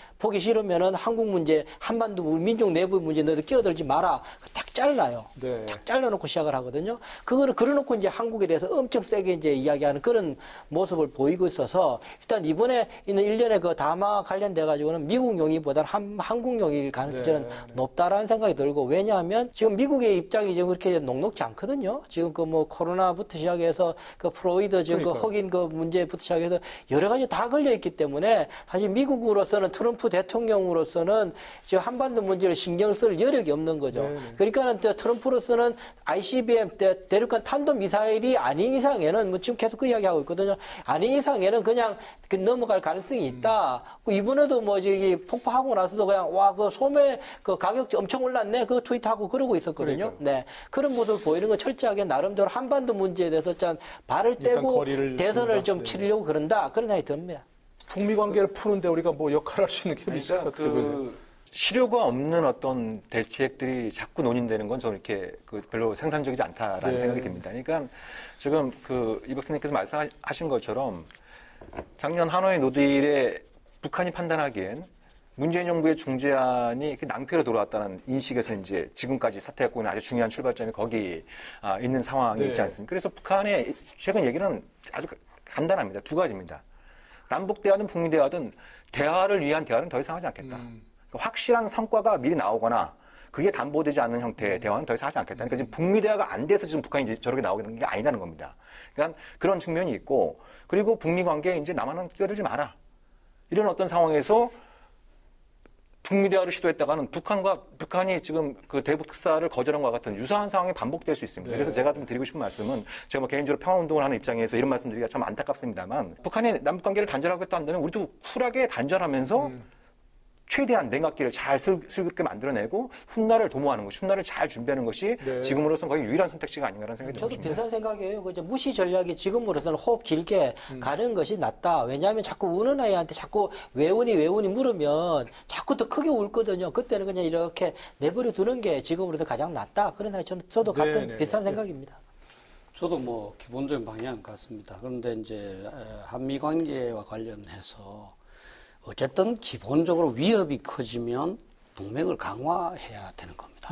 한국 문제, 한반도 민족 내부의 문제 너희들 끼어들지 마라. 딱 잘라요. 딱 잘라놓고 시작을 하거든요. 그거를 그려놓고 이제 한국에 대해서 엄청 세게 이제 이야기하는 그런 모습을 보이고 있어서 일단 이번에 있는 일련의 그 담화 관련돼 가지고는 미국 용의보다는 한국 용의일 가능성이 저는 높다라는 생각이 들고, 왜냐하면 지금 미국의 입장이 지금 그렇게 녹록지 않거든요. 지금 그 뭐 코로나부터 시작해서 그 프로이드 지금 그 흑인 그 문제부터 시작해서 여러 가지 다 걸려 있기 때문에 사실 미국으로서는 트럼프 대통령으로서는 지금 한반도 문제를 신경 쓸 여력이 없는 거죠. 그러니까는 트럼프로서는 ICBM 대륙간 탄도 미사일이 아닌 이상에는 뭐 지금 계속 그 이야기하고 있거든요. 아닌 이상에는 그냥 그 넘어갈 가능성이 있다. 이번에도 뭐 저기 폭파하고 나서도 그냥 와 그 소매 그 가격 엄청 올랐네 그 트윗하고 그러고 있었거든요. 네, 그런 모습을 보이는 건 철저하게 나름대로 한반도 문제에 대해서 좀 발을 떼고 대선을 좀 치려고 그런다, 그런 생각이 듭니다. 북미 관계를 푸는데 우리가 뭐 역할을 할 수 있는 게 있을까? 실효가 없는 어떤 대책들이 자꾸 논의되는 건 저는 이렇게 별로 생산적이지 않다라는 생각이 듭니다. 그러니까 지금 이 박사님께서 말씀하신 것처럼 작년 하노이 노딜에 북한이 판단하기엔 문재인 정부의 중재안이 낭패로 돌아왔다는 인식에서 이제 지금까지 사태가 있는 아주 중요한 출발점이 거기 있는 상황이 있지 않습니까? 그래서 북한의 최근 얘기는 아주 간단합니다. 두 가지입니다. 남북 대화든 북미 대화든 대화를 위한 대화는 더 이상 하지 않겠다. 확실한 성과가 미리 나오거나 그게 담보되지 않는 형태의 대화는 더 이상 하지 않겠다. 그러니까 지금 북미 대화가 안 돼서 지금 북한이 이제 저렇게 나오게 되는 게 아니라는 겁니다. 그러니까 그런 측면이 있고, 그리고 북미 관계에 이제 남한은 끼어들지 마라. 이런 어떤 상황에서 북미 대화를 시도했다가는 북한이 지금 그 대북 특사를 거절한 것과 같은 유사한 상황이 반복될 수 있습니다. 그래서 제가 좀 드리고 싶은 말씀은, 제가 뭐 개인적으로 평화운동을 하는 입장에서 이런 말씀드리기가 참 안타깝습니다만, 북한이 남북 관계를 단절하겠다 한다면 우리도 쿨하게 단절하면서 최대한 냉각기를 잘 슬그럽게 만들어내고 훗날을 도모하는 것, 훗날을 잘 준비하는 것이 지금으로서는 거의 유일한 선택지가 아닌가라는 생각이 듭니다. 저도 비슷한 생각이에요. 그 무시 전략이 지금으로서는 호흡 길게 가는 것이 낫다. 왜냐하면 자꾸 우는 아이한테 자꾸 외우니 물으면 자꾸 더 크게 울거든요. 그때는 그냥 이렇게 내버려 두는 게 지금으로서 가장 낫다. 그런 생각이 저도 같은 비슷한 생각입니다. 저도 뭐 기본적인 방향 같습니다. 그런데 이제 한미 관계와 관련해서 어쨌든 기본적으로 위협이 커지면 동맹을 강화해야 되는 겁니다.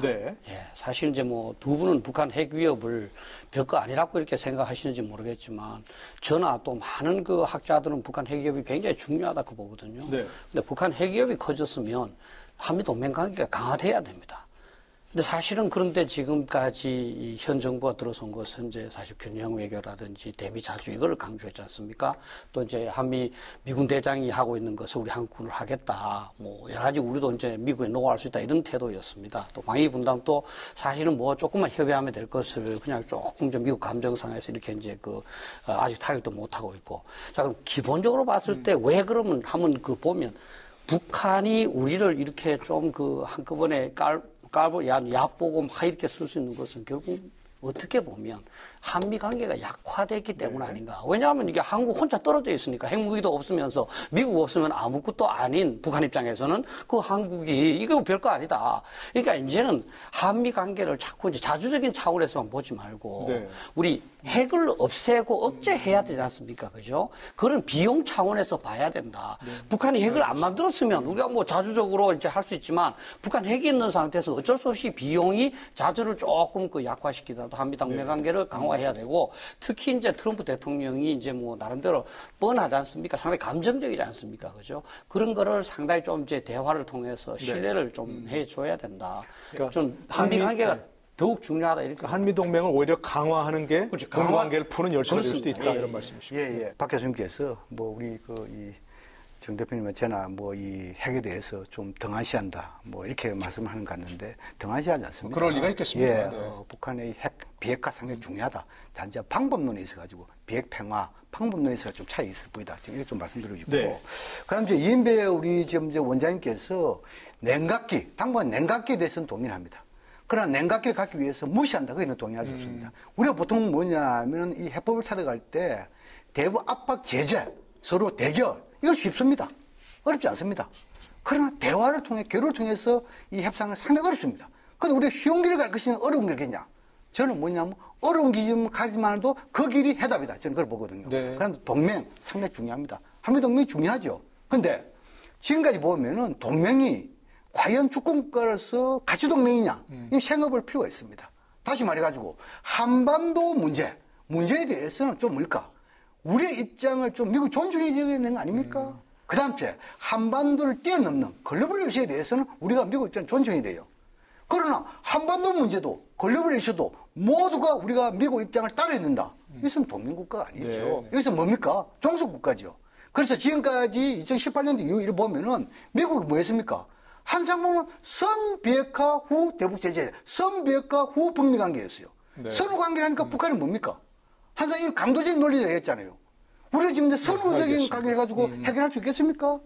사실 이제 뭐 두 분은 북한 핵 위협을 별거 아니라고 이렇게 생각하시는지 모르겠지만, 저나 또 많은 그 학자들은 북한 핵 위협이 굉장히 중요하다고 보거든요. 근데 북한 핵 위협이 커졌으면 한미 동맹 관계가 강화돼야 됩니다. 근데 사실은 그런데 지금까지 현 정부가 들어선 것은 이제 사실 균형 외교라든지 대미 자주 이걸 강조했지 않습니까? 또 이제 한미 미군 대장이 하고 있는 것을 우리 한국군을 하겠다. 뭐 여러 가지 우리도 이제 미국에 노고할 수 있다 이런 태도였습니다. 또 방위 분담도 사실은 뭐 조금만 협의하면 될 것을 그냥 조금 좀 미국 감정상에서 이렇게 이제 아직 타결도 못 하고 있고. 자, 그럼 기본적으로 봤을 때 왜 그러면 한번 보면 북한이 우리를 이렇게 좀 한꺼번에 얕보고 막 이렇게 쓸 수 있는 것은 결국 어떻게 보면 한미 관계가 약화됐기 때문 아닌가. 왜냐하면 이게 한국 혼자 떨어져 있으니까 핵무기도 없으면서 미국 없으면 아무것도 아닌 북한 입장에서는 그 한국이 이거 별거 아니다. 그러니까 이제는 한미 관계를 자꾸 이제 자주적인 차원에서만 보지 말고 우리 핵을 없애고 억제해야 되지 않습니까? 그죠? 그런 비용 차원에서 봐야 된다. 북한이 핵을 안 만들었으면 우리가 뭐 자주적으로 이제 할 수 있지만 북한 핵이 있는 상태에서 어쩔 수 없이 비용이 자주를 조금 그 약화시키더라도 한미 당면 관계를 강화해야 되고 특히 이제 트럼프 대통령이 이제 뭐 나름대로 뻔하지 않습니까? 상당히 감정적이지 않습니까? 그죠? 그런 거를 상당히 좀 이제 대화를 통해서 신뢰를 좀 해줘야 된다. 그러니까 좀 한미 관계가 더욱 중요하다 이렇게. 한미 동맹을 오히려 강화하는 게 그렇죠. 북미 관계를 푸는 열쇠가 될 수도 있다 그렇습니다. 이런 말씀이시죠. 예. 박 교수님께서 뭐 우리 정 대표님과 저나 뭐 이 핵에 대해서 좀 등한시한다 뭐 이렇게 말씀하는 것 같는데 등한시하지 않습니다. 그럴 리가 있겠습니까? 예, 네. 북한의 핵 비핵화 상당히 중요하다. 단지 방법론에 있어가지고 비핵 평화 방법론에 있어 좀 차이 있어 보이다. 지금 이렇게 좀 말씀드리고 싶고. 네. 그다음 이제 이인배 우리 지금 이제 원장님께서 냉각기 당분간 냉각기에 대해서는 동의를 합니다. 그러나 냉각기를 갖기 위해서 무시한다. 그거는 동의할 수 없습니다. 우리가 보통 뭐냐면 이 해법을 찾아갈 때 대북 압박 제재, 서로 대결 이거 쉽습니다. 어렵지 않습니다. 그러나 대화를 통해 교류를 통해서 이 협상을 상당히 어렵습니다. 그런데 우리가 쉬운 길을 갈 것이냐 어려운 길이겠냐? 저는 뭐냐면 어려운 길 가지만도 그 길이 해답이다. 저는 그걸 보거든요. 네. 그런데 동맹 상당히 중요합니다. 한미 동맹이 중요하죠. 그런데 지금까지 보면은 동맹이 과연 주권국가로서 가치 동맹이냐? 이 생각해볼 필요가 있습니다. 다시 말해가지고 한반도 문제에 대해서는 좀 뭘까? 우리의 입장을 좀 미국 존중해줘야 되는 거 아닙니까? 그 다음째 한반도를 뛰어넘는 글로벌 이슈에 대해서는 우리가 미국 입장 존중해야 돼요. 그러나 한반도 문제도 글로벌 이슈도 모두가 우리가 미국 입장을 따라야 된다. 이것은 동맹국가가 아니죠. 여기서 뭡니까? 종속국가죠. 그래서 지금까지 2018년도 이후를 보면은 미국이 뭐 했습니까? 항상 보면 선비핵화 후 대북제재, 선비핵화 후 북미관계였어요. 선후 관계라니까 북한은 뭡니까? 항상 이 강도적인 논리를 했잖아요. 우리가 지금 이제 선후적인 관계 해가지고 해결할 수 있겠습니까?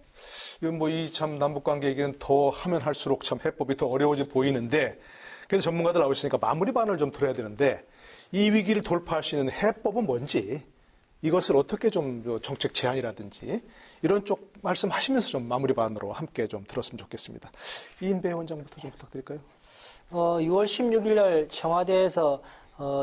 이건 뭐 이 참 남북 관계 얘기는 더 하면 할수록 참 해법이 더 어려워져 보이는데 그래서 전문가들 나오시니까 마무리 반을 좀 들어야 되는데 이 위기를 돌파할 수 있는 해법은 뭔지 이것을 어떻게 좀 정책 제안이라든지 이런 쪽 말씀하시면서 좀 마무리 반으로 함께 좀 들었으면 좋겠습니다. 이인배 원장부터 좀 부탁드릴까요? 6월 16일 날 청와대에서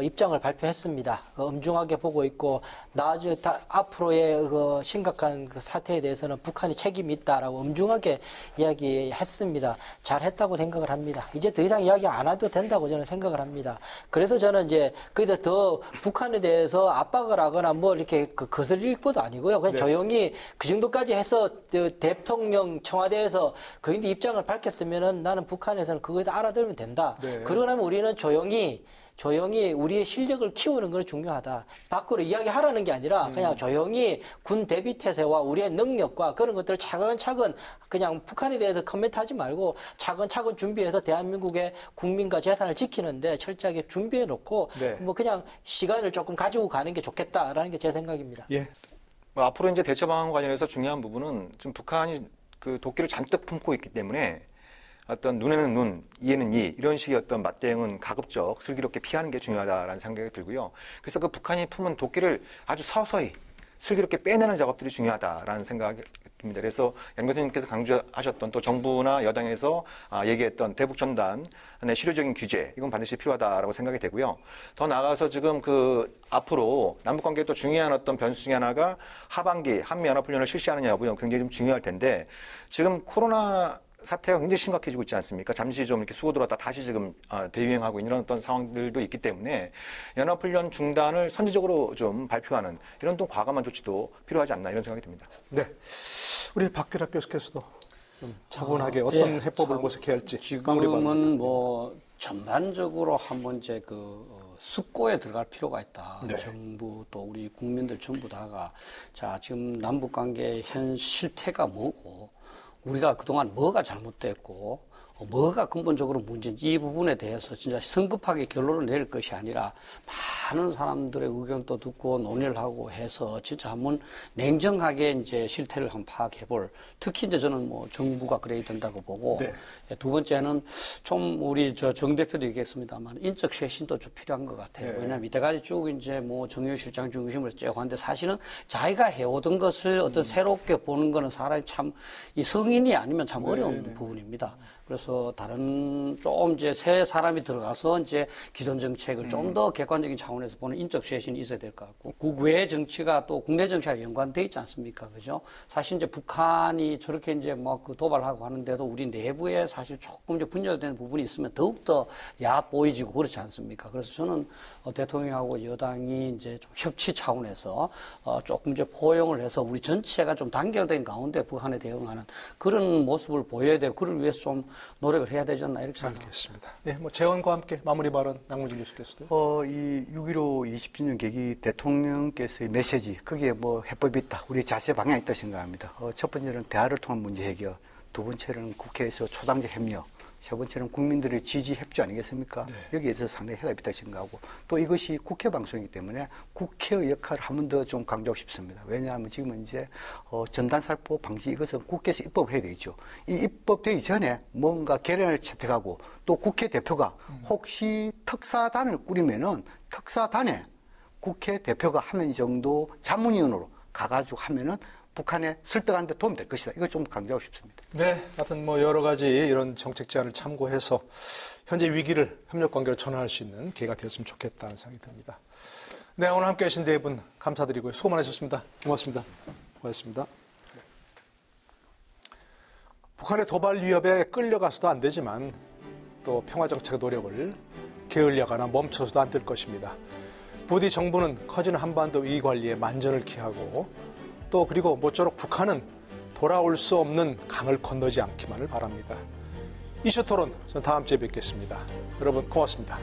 입장을 발표했습니다. 엄중하게 보고 있고 나중에 앞으로의 그 심각한 그 사태에 대해서는 북한이 책임이 있다라고 엄중하게 이야기했습니다. 잘했다고 생각을 합니다. 이제 더 이상 이야기 안 해도 된다고 저는 생각을 합니다. 그래서 저는 이제 거기다 더 북한에 대해서 압박을 하거나 뭐 이렇게 거슬릴 것도 아니고요. 그냥 조용히 그 정도까지 해서 대통령 청와대에서 거기도 입장을 밝혔으면은 나는 북한에서는 그거에 알아들으면 된다. 그러고 나면 우리는 조용히 우리의 실력을 키우는 건 중요하다. 밖으로 이야기하라는 게 아니라 그냥 조용히 군 대비 태세와 우리의 능력과 그런 것들을 차근차근 그냥 북한에 대해서 코멘트하지 말고 차근차근 준비해서 대한민국의 국민과 재산을 지키는데 철저하게 준비해 놓고 뭐 그냥 시간을 조금 가지고 가는 게 좋겠다라는 게 제 생각입니다. 예. 뭐 앞으로 이제 대처 방안 관련해서 중요한 부분은 좀 북한이 그 도끼를 잔뜩 품고 있기 때문에 어떤 눈에는 눈, 이에는 이 이런 식의 어떤 맞대응은 가급적 슬기롭게 피하는 게 중요하다라는 생각이 들고요. 그래서 그 북한이 품은 도끼를 아주 서서히 슬기롭게 빼내는 작업들이 중요하다라는 생각이 듭니다. 그래서 양 교수님께서 강조하셨던 또 정부나 여당에서 얘기했던 대북 전단의 실효적인 규제 이건 반드시 필요하다라고 생각이 되고요. 더 나아가서 지금 그 앞으로 남북 관계의 또 중요한 어떤 변수 중에 하나가 하반기 한미 연합훈련을 실시하느냐 여부는 굉장히 좀 중요할 텐데 지금 코로나 사태가 굉장히 심각해지고 있지 않습니까? 잠시 좀 이렇게 수고 들어왔다 다시 지금 대유행하고 있는 어떤 상황들도 있기 때문에 연합훈련 중단을 선제적으로 좀 발표하는 이런 또 과감한 조치도 필요하지 않나 이런 생각이 듭니다. 네. 우리 박규락 교수께서도 좀 차분하게 어떤 해법을 모색해야 할지. 지금은 뭐 전반적으로 한번 이제 숙고에 들어갈 필요가 있다. 정부 또 우리 국민들 전부 다가 자 지금 남북 관계 현 실태가 뭐고 우리가 그동안 뭐가 잘못됐고 뭐가 근본적으로 문제인지 이 부분에 대해서 진짜 성급하게 결론을 내릴 것이 아니라 많은 사람들의 의견도 듣고 논의를 하고 해서 진짜 한번 냉정하게 이제 실태를 한번 파악해볼. 특히 이제 저는 뭐 정부가 그래야 된다고 보고 네. 두 번째는 좀 우리 정 대표도 얘기했습니다만 인적 쇄신도 좀 필요한 것 같아요. 네. 왜냐하면 이때까지 쭉 이제 뭐 정유 실장 중심으로 쭉 하는데 사실은 자기가 해오던 것을 어떤 새롭게 보는 거는 사람이 참 이 성인이 아니면 참 어려운 부분입니다. 그래서 다른 좀 이제 새 사람이 들어가서 이제 기존 정책을 좀 더 객관적인 차원에서 보는 인적 쇄신이 있어야 될 것 같고 국외 정치가 또 국내 정치와 연관돼 있지 않습니까? 그죠? 사실 이제 북한이 저렇게 이제 뭐 그 도발하고 하는데도 우리 내부에 사실 조금 이제 분열되는 부분이 있으면 더욱더 야보이지고 그렇지 않습니까? 그래서 저는 대통령하고 여당이 이제 좀 협치 차원에서 조금 이제 포용을 해서 우리 전체가 좀 단결된 가운데 북한에 대응하는 그런 모습을 보여야 되고 그를 위해서 좀 노력을 해야 되지 않나 이렇게 생각합니다. 알겠습니다. 네, 뭐 재원과 함께 마무리 발언 양문진 교수께서도. 이 6.15 20주년 계기 대통령께서의 메시지, 거기에 뭐 해법이 있다. 우리 자세 방향이 있다고 생각합니다. 첫 번째는 대화를 통한 문제 해결, 두 번째는 국회에서 초당적 협력, 세 번째는 국민들의 지지 협조 아니겠습니까? 네. 여기에 대해서 상당히 해답이 있다고 생각하고 또 이것이 국회 방송이기 때문에 국회의 역할을 한 번 더 좀 강조하고 싶습니다. 왜냐하면 지금은 이제 전단살포 방지 이것은 국회에서 입법을 해야 되겠죠. 이 입법되기 전에 뭔가 개량을 채택하고 또 국회 대표가 혹시 특사단을 꾸리면은 특사단에 국회 대표가 하면 이 정도 자문위원으로 가가지고 하면은 북한에 설득하는 데 도움이 될 것이다. 이걸 좀 강조하고 싶습니다. 네, 하여튼 뭐 여러 가지 이런 정책 제안을 참고해서 현재 위기를 협력 관계로 전환할 수 있는 기회가 되었으면 좋겠다는 생각이 듭니다. 네, 오늘 함께 하신 네 분 감사드리고요. 수고 많으셨습니다. 고맙습니다. 고맙습니다. 북한의 도발 위협에 끌려가서도 안 되지만 또 평화정책 노력을 게을리하거나 멈춰서도 안 될 것입니다. 부디 정부는 커지는 한반도 위기 관리에 만전을 기하고 또 그리고 모쪼록 북한은 돌아올 수 없는 강을 건너지 않기만을 바랍니다. 이슈 토론, 저는 다음 주에 뵙겠습니다. 여러분 고맙습니다.